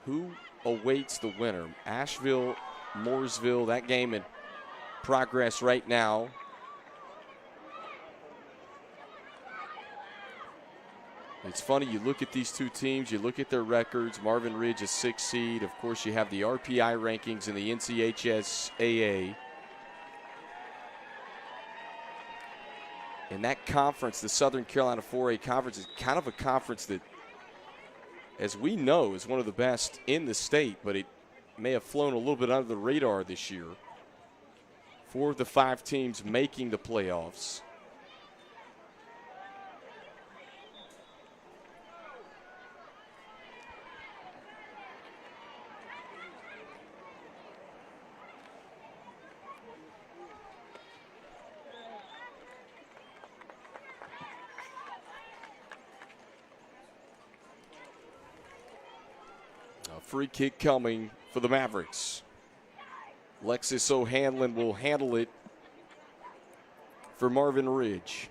who awaits the winner? Asheville, Mooresville, that game in progress right now. It's funny, you look at these two teams, you look at their records. Marvin Ridge is 6th seed. Of course, you have the RPI rankings in the NCHSAA. And that conference, the Southern Carolina 4A Conference, is kind of a conference that, as we know, is one of the best in the state, but it may have flown a little bit under the radar this year. 4 of the 5 teams making the playoffs. A free kick coming for the Mavericks. Lexus O'Hanlon will handle it for Marvin Ridge.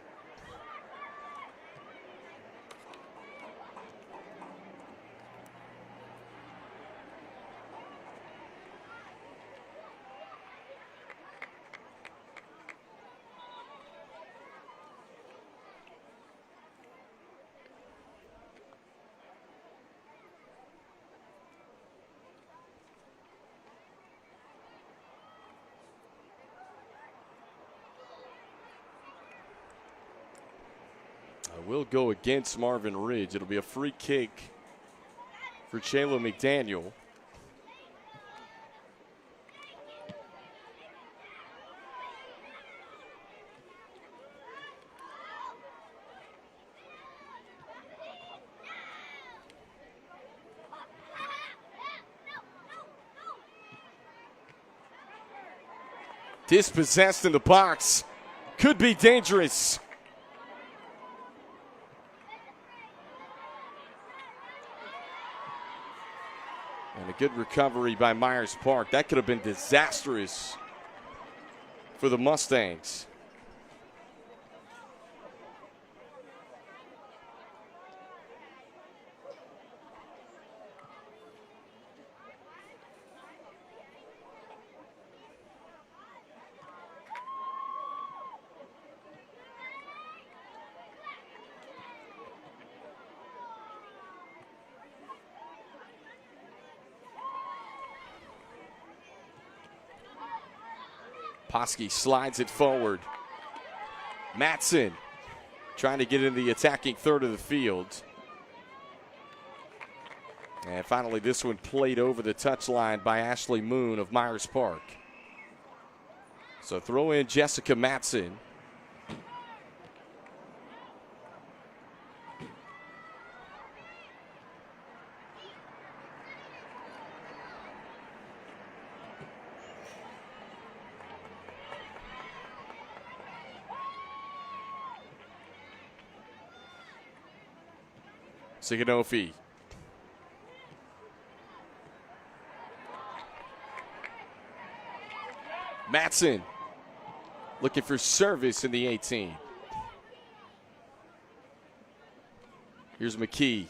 Will go against Marvin Ridge. It'll be a free kick for Shayla McDaniel. Dispossessed in the box. Could be dangerous. And a good recovery by Myers Park. That could have been disastrous for the Mustangs. Poski slides it forward. Matson trying to get in the attacking third of the field. And finally, this one played over the touchline by Ashley Moon of Myers Park. So throw in Jessica Matson. Siganofi. Matson looking for service in the 18. Here's McKee.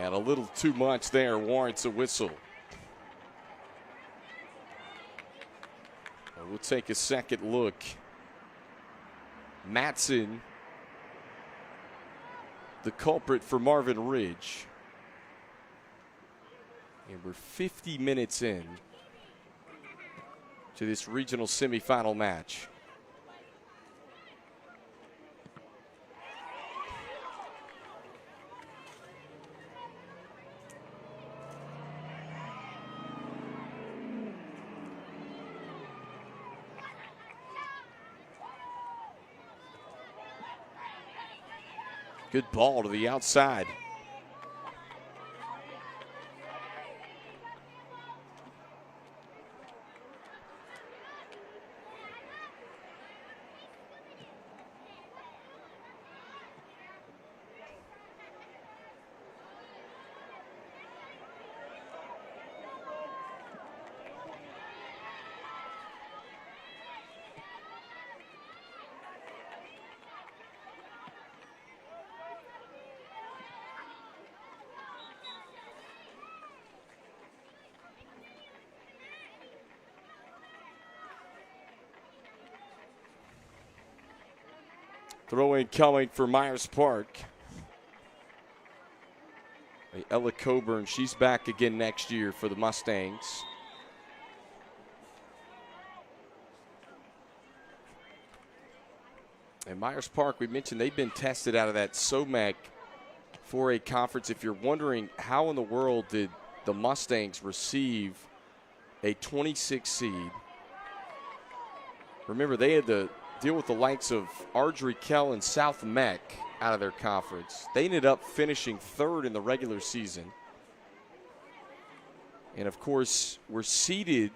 And a little too much there warrants a whistle. We'll take a second look. Matson, the culprit for Marvin Ridge. And we're 50 minutes in to this regional semifinal match. Good ball to the outside. Throw-in coming for Myers Park. Ella Coburn, she's back again next year for the Mustangs. And Myers Park, we mentioned they've been tested out of that SOMAC 4A conference. If you're wondering how in the world did the Mustangs receive a 26 seed, remember they had to deal with the likes of Ardrey Kell and South Meck out of their conference. They ended up finishing third in the regular season. And of course, were seeded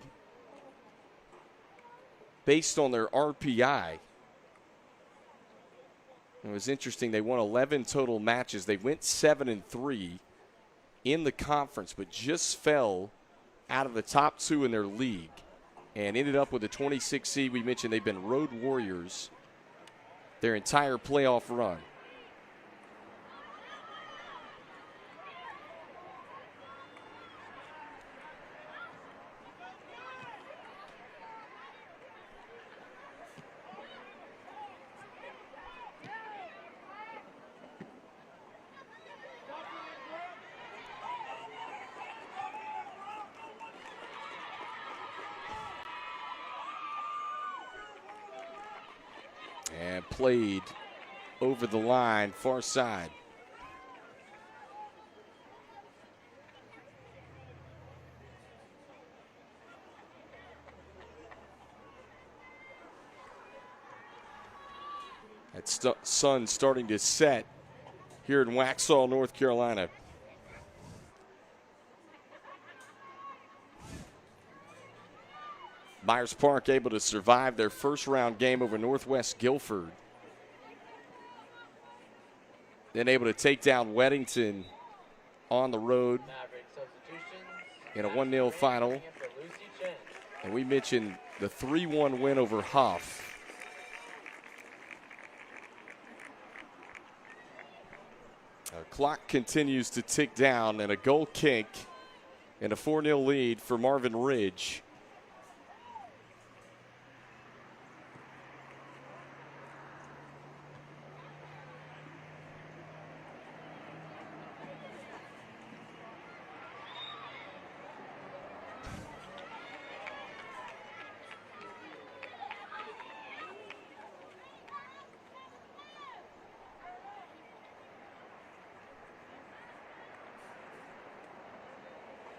based on their RPI. It was interesting, they won 11 total matches. They went 7-3 in the conference, but just fell out of the top two in their league and ended up with a 26 seed. We mentioned they've been road warriors their entire playoff run. And played over the line, far side. That sun starting to set here in Waxhaw, North Carolina. Myers Park able to survive their first round game over Northwest Guilford. Then able to take down Weddington on the road in a 1-0 final. And we mentioned the 3-1 win over Huff. Our clock continues to tick down, and a goal kick and a 4-0 lead for Marvin Ridge.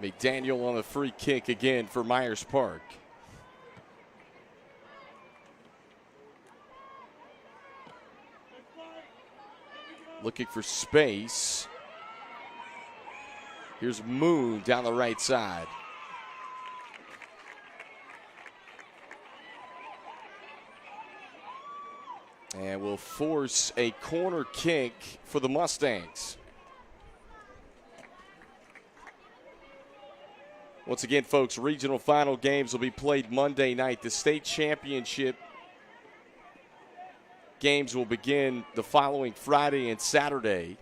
McDaniel on the free kick again for Myers Park. looking for space. Here's Moon down the right side. And will force a corner kick for the Mustangs. Once again, folks, regional final games will be played Monday night. The state championship games will begin the following Friday and Saturday.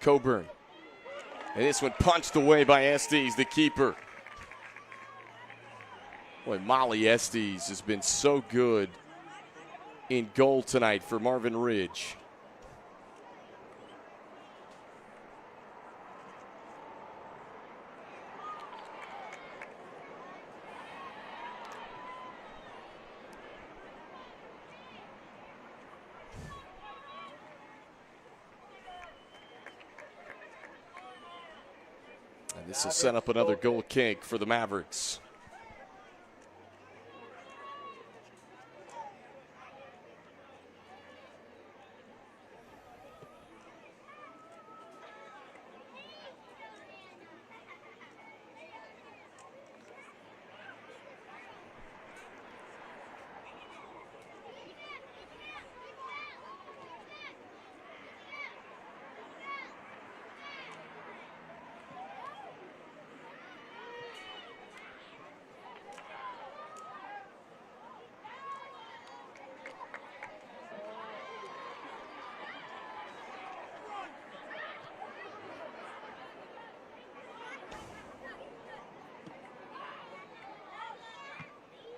Coburn. And this one punched away by Estes, the keeper. Boy, Molly Estes has been so good in goal tonight for Marvin Ridge. And this will set up another goal kick for the Mavericks.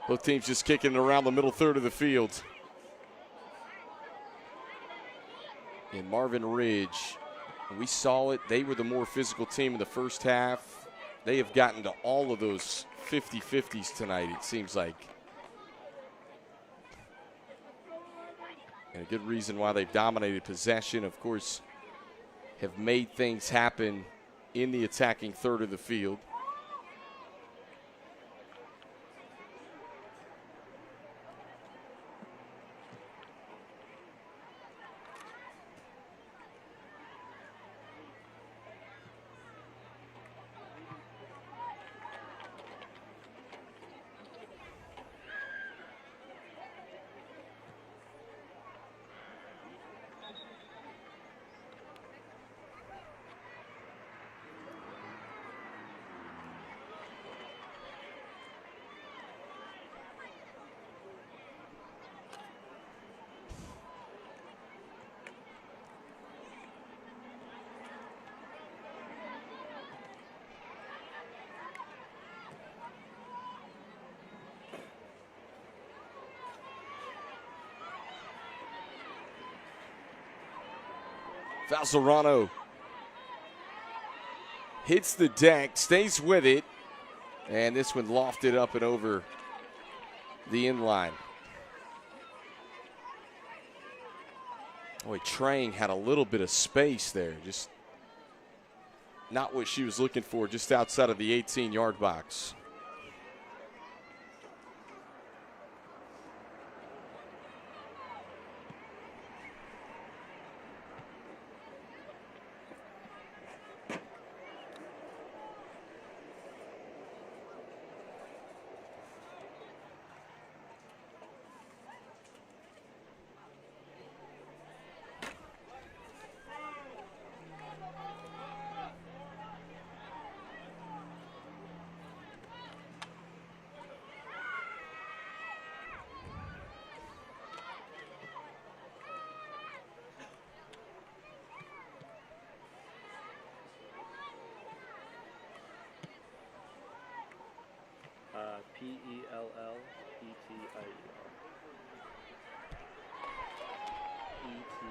Both teams just kicking it around the middle third of the field. And Marvin Ridge, we saw it. They were the more physical team in the first half. They have gotten to all of those 50-50s tonight, it seems like. And a good reason why they've dominated possession, of course, have made things happen in the attacking third of the field. Valserano hits the deck, stays with it, and this one lofted up and over the inline. Boy, Trang had a little bit of space there, just not what she was looking for, just outside of the 18-yard box.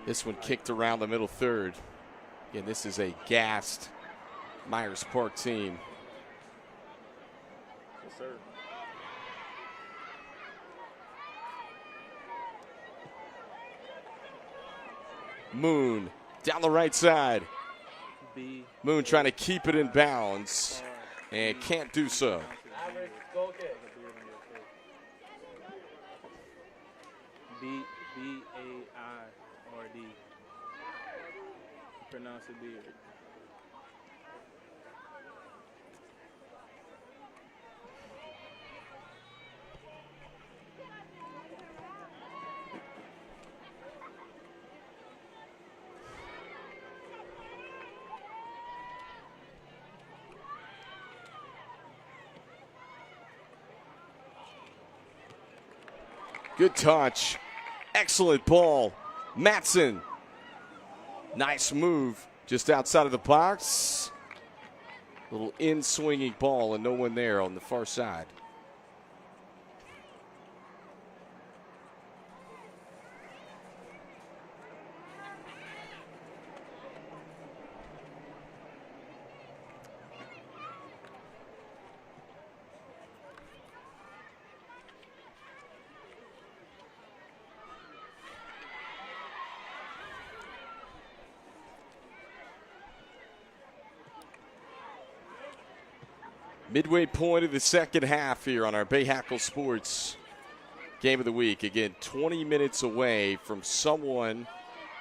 This one kicked around the middle third. Again, this is a gassed Myers Park team. Yes, sir. Moon down the right side. Moon trying to keep it in bounds and can't do so. B-A-I-R-D. Pronounce it beard. Good touch. Excellent ball. Matson. Nice move just outside of the box. Little in-swinging ball and no one there on the far side. Midway point of the second half here on our Bahakel Sports Game of the Week. Again, 20 minutes away from someone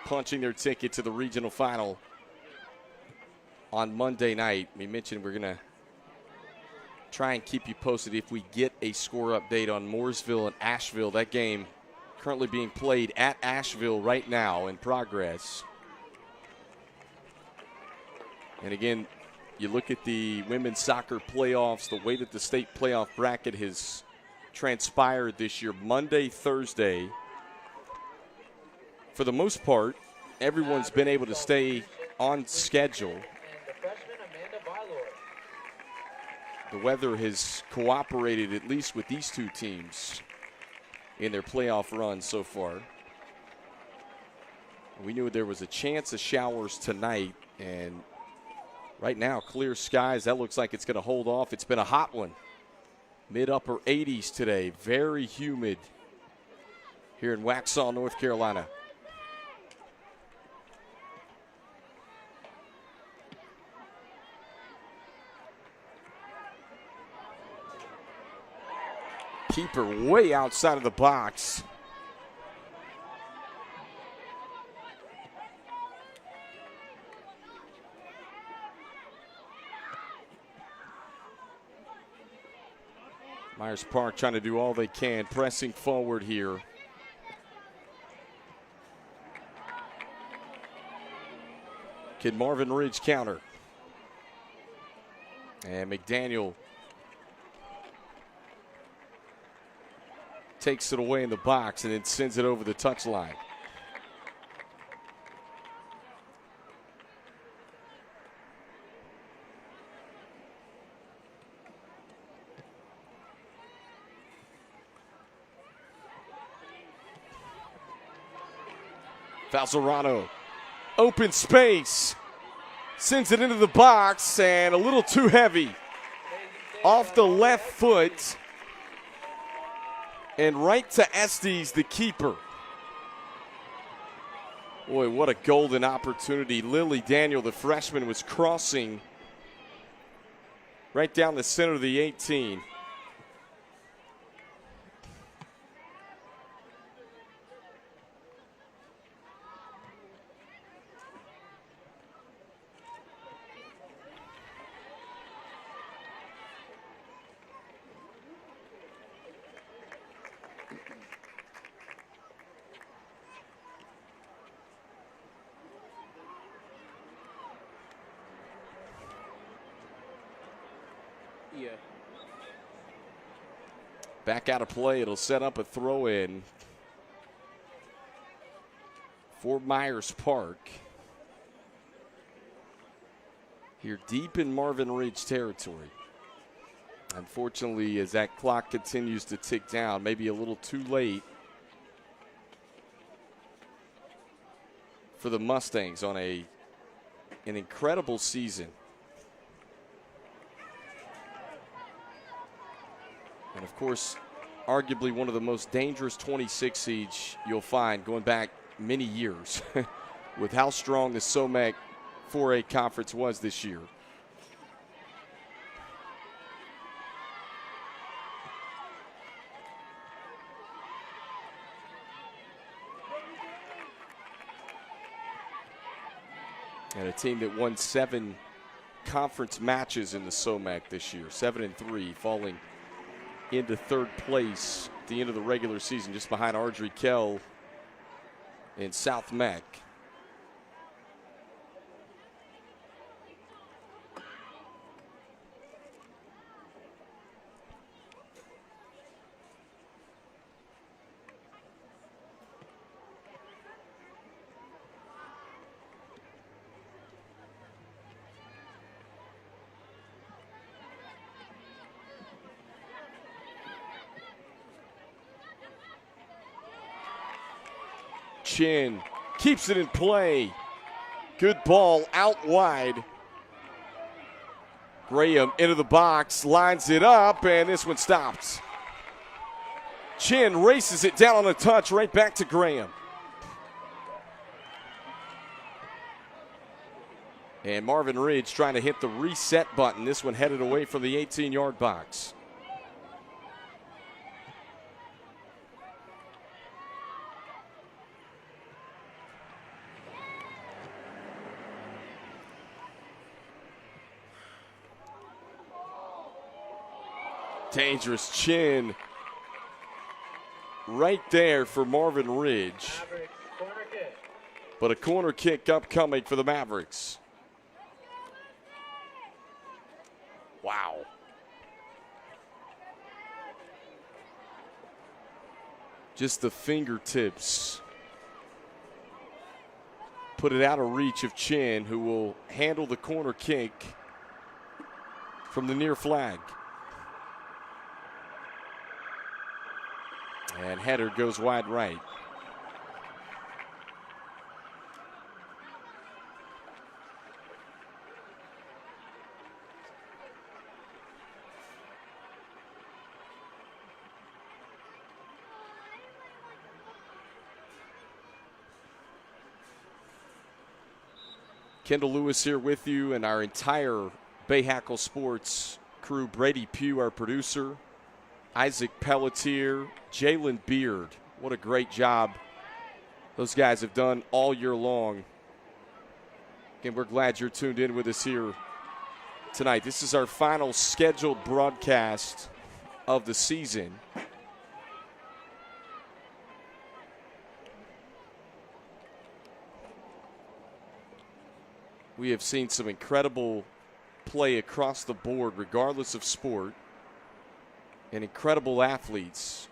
punching their ticket to the regional final on Monday night. We mentioned we're going to try and keep you posted if we get a score update on Mooresville and Asheville. That game currently being played at Asheville right now in progress. And again, you look at the women's soccer playoffs, the way that the state playoff bracket has transpired this year, Monday, Thursday. For the most part, everyone's been able to stay on schedule. The weather has cooperated at least with these two teams in their playoff run so far. We knew there was a chance of showers tonight, and right now, clear skies. That looks like it's going to hold off. It's been a hot one. Mid-upper 80s today. Very humid here in Waxhaw, North Carolina. Keeper way outside of the box. Myers Park trying to do all they can, pressing forward here. Can Marvin Ridge counter? And McDaniel takes it away in the box and then sends it over the touchline. Falzerano, open space, sends it into the box and a little too heavy. Off the left foot and right to Estes, the keeper. Boy, what a golden opportunity. Lily Daniel, the freshman, was crossing right down the center of the 18. Yeah. Back out of play. It'll set up a throw-in for Myers Park. Here deep in Marvin Ridge territory. Unfortunately, as that clock continues to tick down, maybe a little too late for the Mustangs on an incredible season. And, of course, arguably one of the most dangerous 26 seeds you'll find going back many years with how strong the SOMAC 4A conference was this year. And a team that won 7 conference matches in the SOMAC this year, 7-3, falling into 3rd place at the end of the regular season, just behind Ardrey Kell in South Mac. Chin keeps it in play. Good ball out wide. Graham into the box, lines it up, and this one stops. Chin races it down on a touch, right back to Graham. And Marvin Ridge trying to hit the reset button. This one headed away from the 18-yard box. Dangerous Chin right there for Marvin Ridge. But a corner kick upcoming for the Mavericks. Wow. Just the fingertips. Put it out of reach of Chin, who will handle the corner kick from the near flag. And header goes wide right. Kendall Lewis here with you and our entire Bahakel Sports crew. Brady Pugh, our producer. Isaac Pelletier, Jalen Beard. What a great job those guys have done all year long. Again, we're glad you're tuned in with us here tonight. This is our final scheduled broadcast of the season. We have seen some incredible play across the board, regardless of sport, and incredible athletes.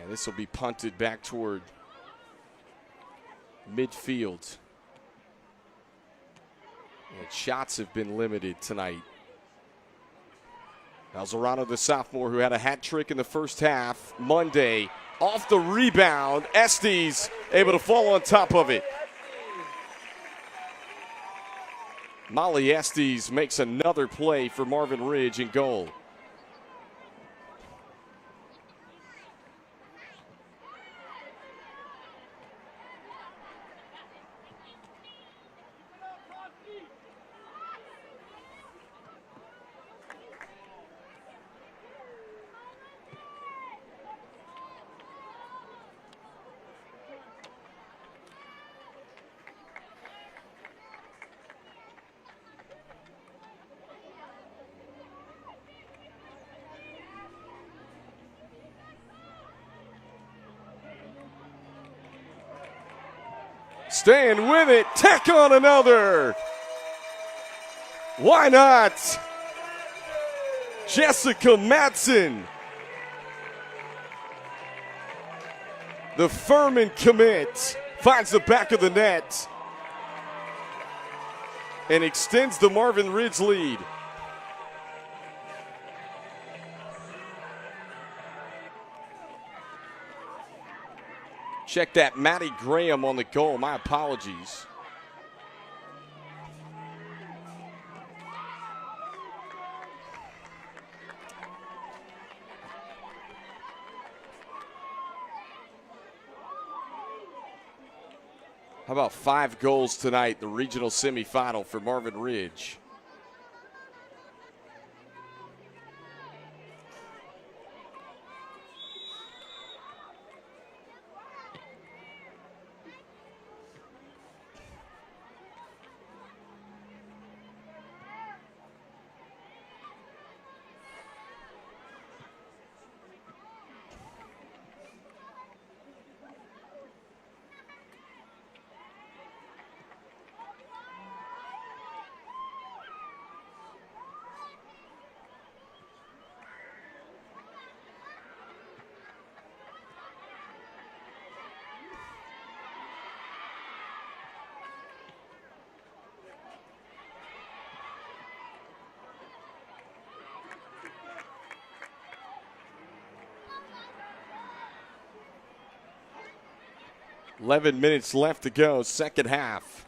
And this will be punted back toward midfield. And shots have been limited tonight. Alzarano, the sophomore, who had a hat trick in the first half. Monday, off the rebound. Estes able to fall on top of it. Molly Estes makes another play for Marvin Ridge in goal. Staying with it, tack on another. Why not? Jessica Matson. The Furman commit finds the back of the net and extends the Marvin Ridge lead. Check that, Maddie Graham on the goal. My apologies. How about 5 goals tonight, the regional semifinal for Marvin Ridge? "11 minutes left to go, second half."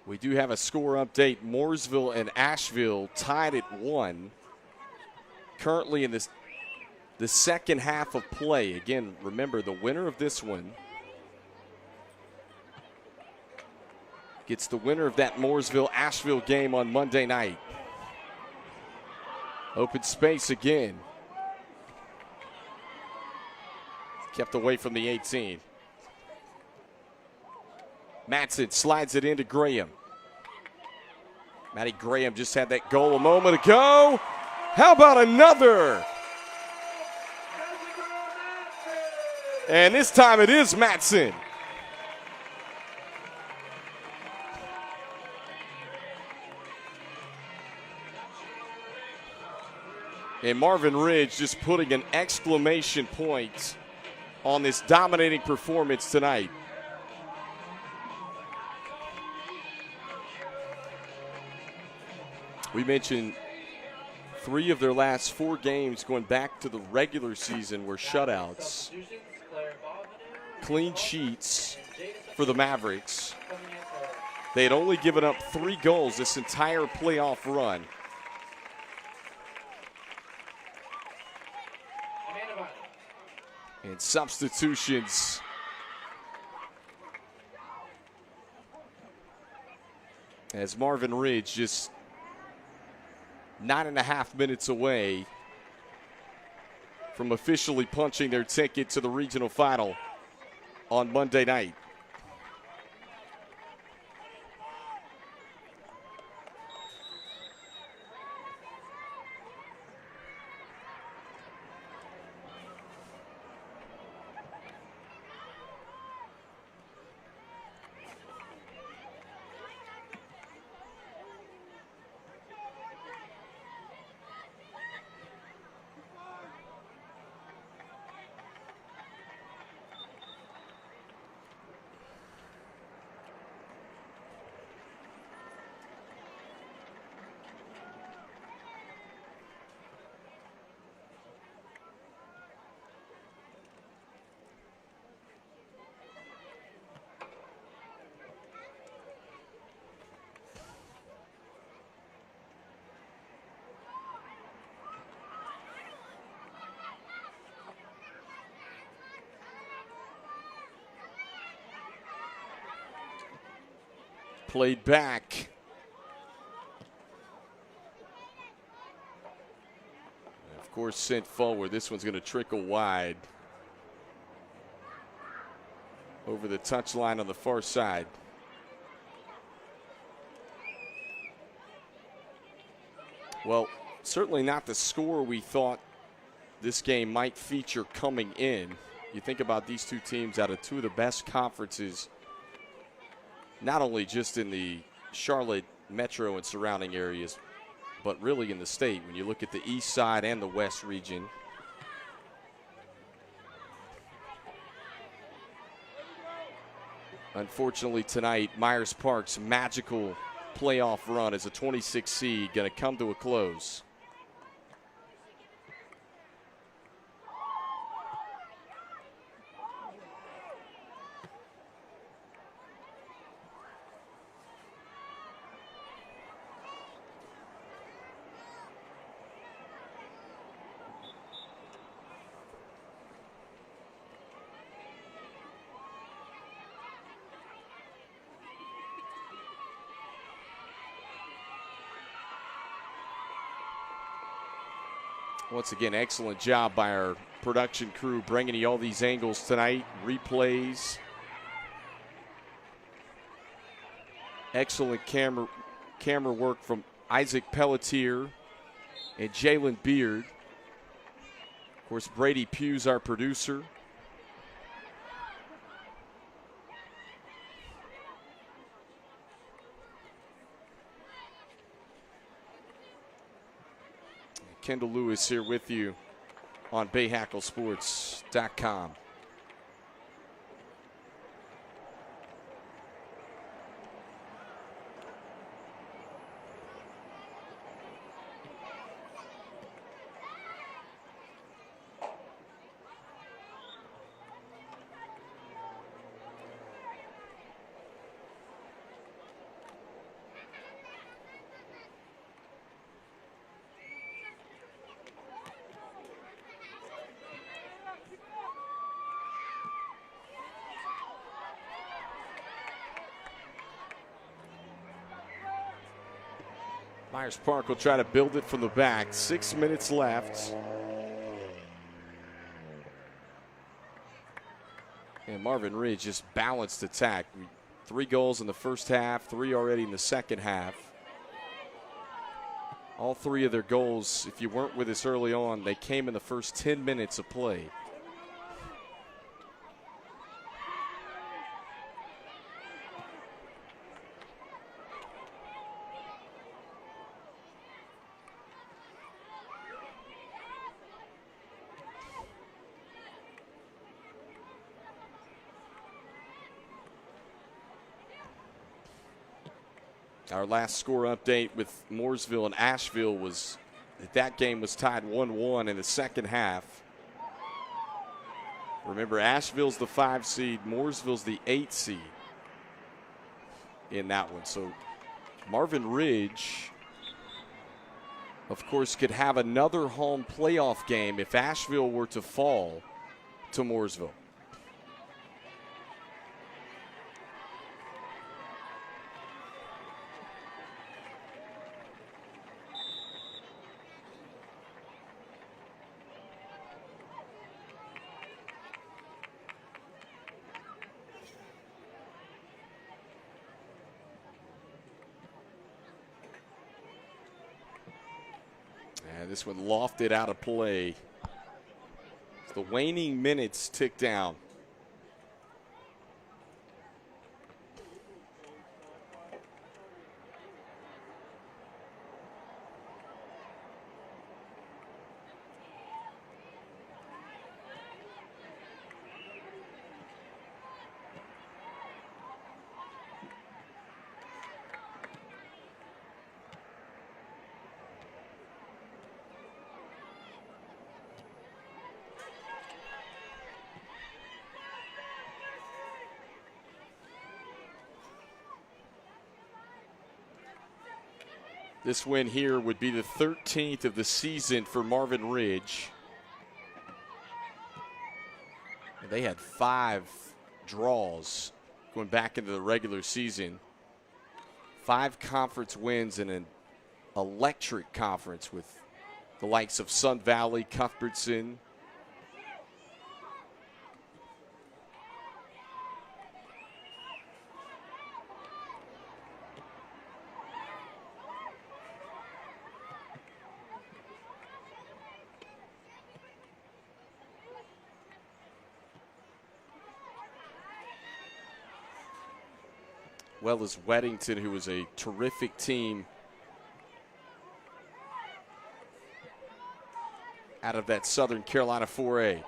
We do have a score update. Mooresville and Asheville tied at 1. Currently in the second half of play. Again, remember, the winner of this one gets the winner of that Mooresville-Asheville game on Monday night. Open space again. Kept away from the 18. Matson slides it into Graham. Matty Graham just had that goal a moment ago. How about another? And this time it is Matson. And Marvin Ridge just putting an exclamation point on this dominating performance tonight. We mentioned 3 of their last 4 games going back to the regular season were shutouts. Clean sheets for the Mavericks. They had only given up 3 goals this entire playoff run. And substitutions. As Marvin Ridge just 9.5 minutes away from officially punching their ticket to the regional final on Monday night. Played back. And of course, sent forward. This one's going to trickle wide over the touchline on the far side. Well, certainly not the score we thought this game might feature coming in. You think about these two teams out of 2 of the best conferences, not only just in the Charlotte metro and surrounding areas, but really in the state when you look at the east side and the west region. Unfortunately tonight, Myers Park's magical playoff run as a 26 seed going to come to a close. Once again, excellent job by our production crew bringing you all these angles tonight, replays. Excellent camera work from Isaac Pelletier and Jalen Beard. Of course, Brady Pugh's our producer. Kendall Lewis here with you on BahakelSports.com. Myers Park will try to build it from the back. 6 minutes left. And Marvin Ridge just balanced attack. 3 goals in the first half, 3 already in the second half. All 3 of their goals, if you weren't with us early on, they came in the first 10 minutes of play. Our last score update with Mooresville and Asheville was that game was tied 1-1 in the second half. Remember, Asheville's the 5 seed, Mooresville's the 8 seed in that one. So Marvin Ridge, of course, could have another home playoff game if Asheville were to fall to Mooresville. This one lofted out of play. The waning minutes tick down. This win here would be the 13th of the season for Marvin Ridge. And they had 5 draws going back into the regular season. 5 conference wins in an electric conference with the likes of Sun Valley, Cuthbertson. well as Weddington, who was a terrific team out of that Southern Carolina 4A.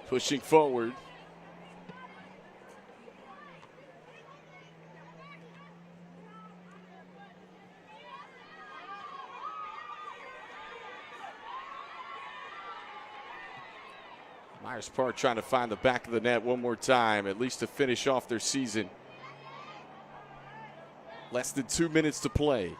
Pushing forward. Myers Park trying to find the back of the net one more time, at least to finish off their season. Less than 2 minutes to play.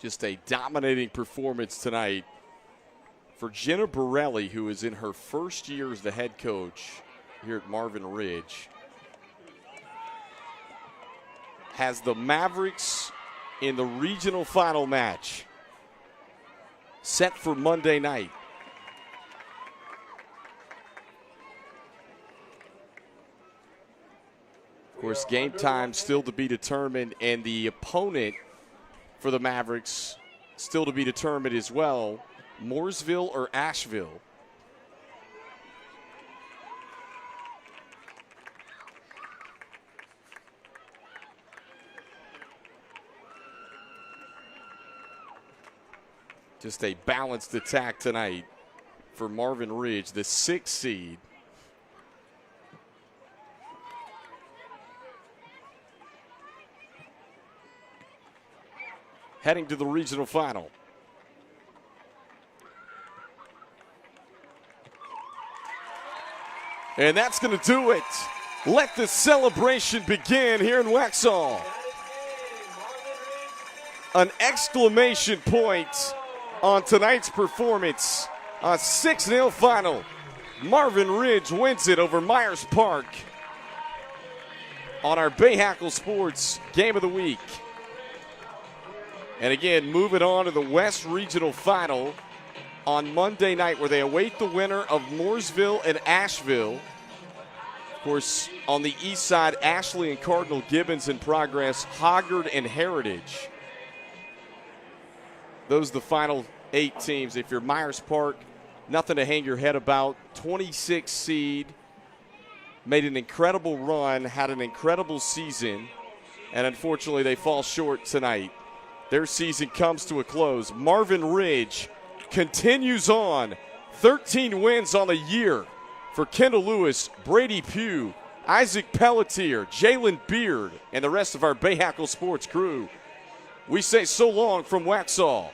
Just a dominating performance tonight for Jenna Borelli, who is in her first year as the head coach here at Marvin Ridge. Has the Mavericks in the regional final match set for Monday night. Of course, game time still to be determined, and the opponent for the Mavericks still to be determined as well, Mooresville or Asheville. Just a balanced attack tonight for Marvin Ridge, the 6th seed. Heading to the regional final. And that's going to do it. Let the celebration begin here in Waxhaw. An exclamation point on tonight's performance. A 6-0 final. Marvin Ridge wins it over Myers Park on our Bahakel Sports Game of the Week. And again, moving on to the West Regional Final on Monday night, where they await the winner of Mooresville and Asheville. Of course, on the east side, Ashley and Cardinal Gibbons in progress, Hoggard and Heritage. Those are the final 8 teams. If you're Myers Park, nothing to hang your head about. 26 seed, made an incredible run, had an incredible season, and unfortunately they fall short tonight. Their season comes to a close. Marvin Ridge continues on. 13 wins on the year for Kendall Lewis, Brady Pugh, Isaac Pelletier, Jalen Beard, and the rest of our Bahakel Sports crew. We say so long from Waxhaw.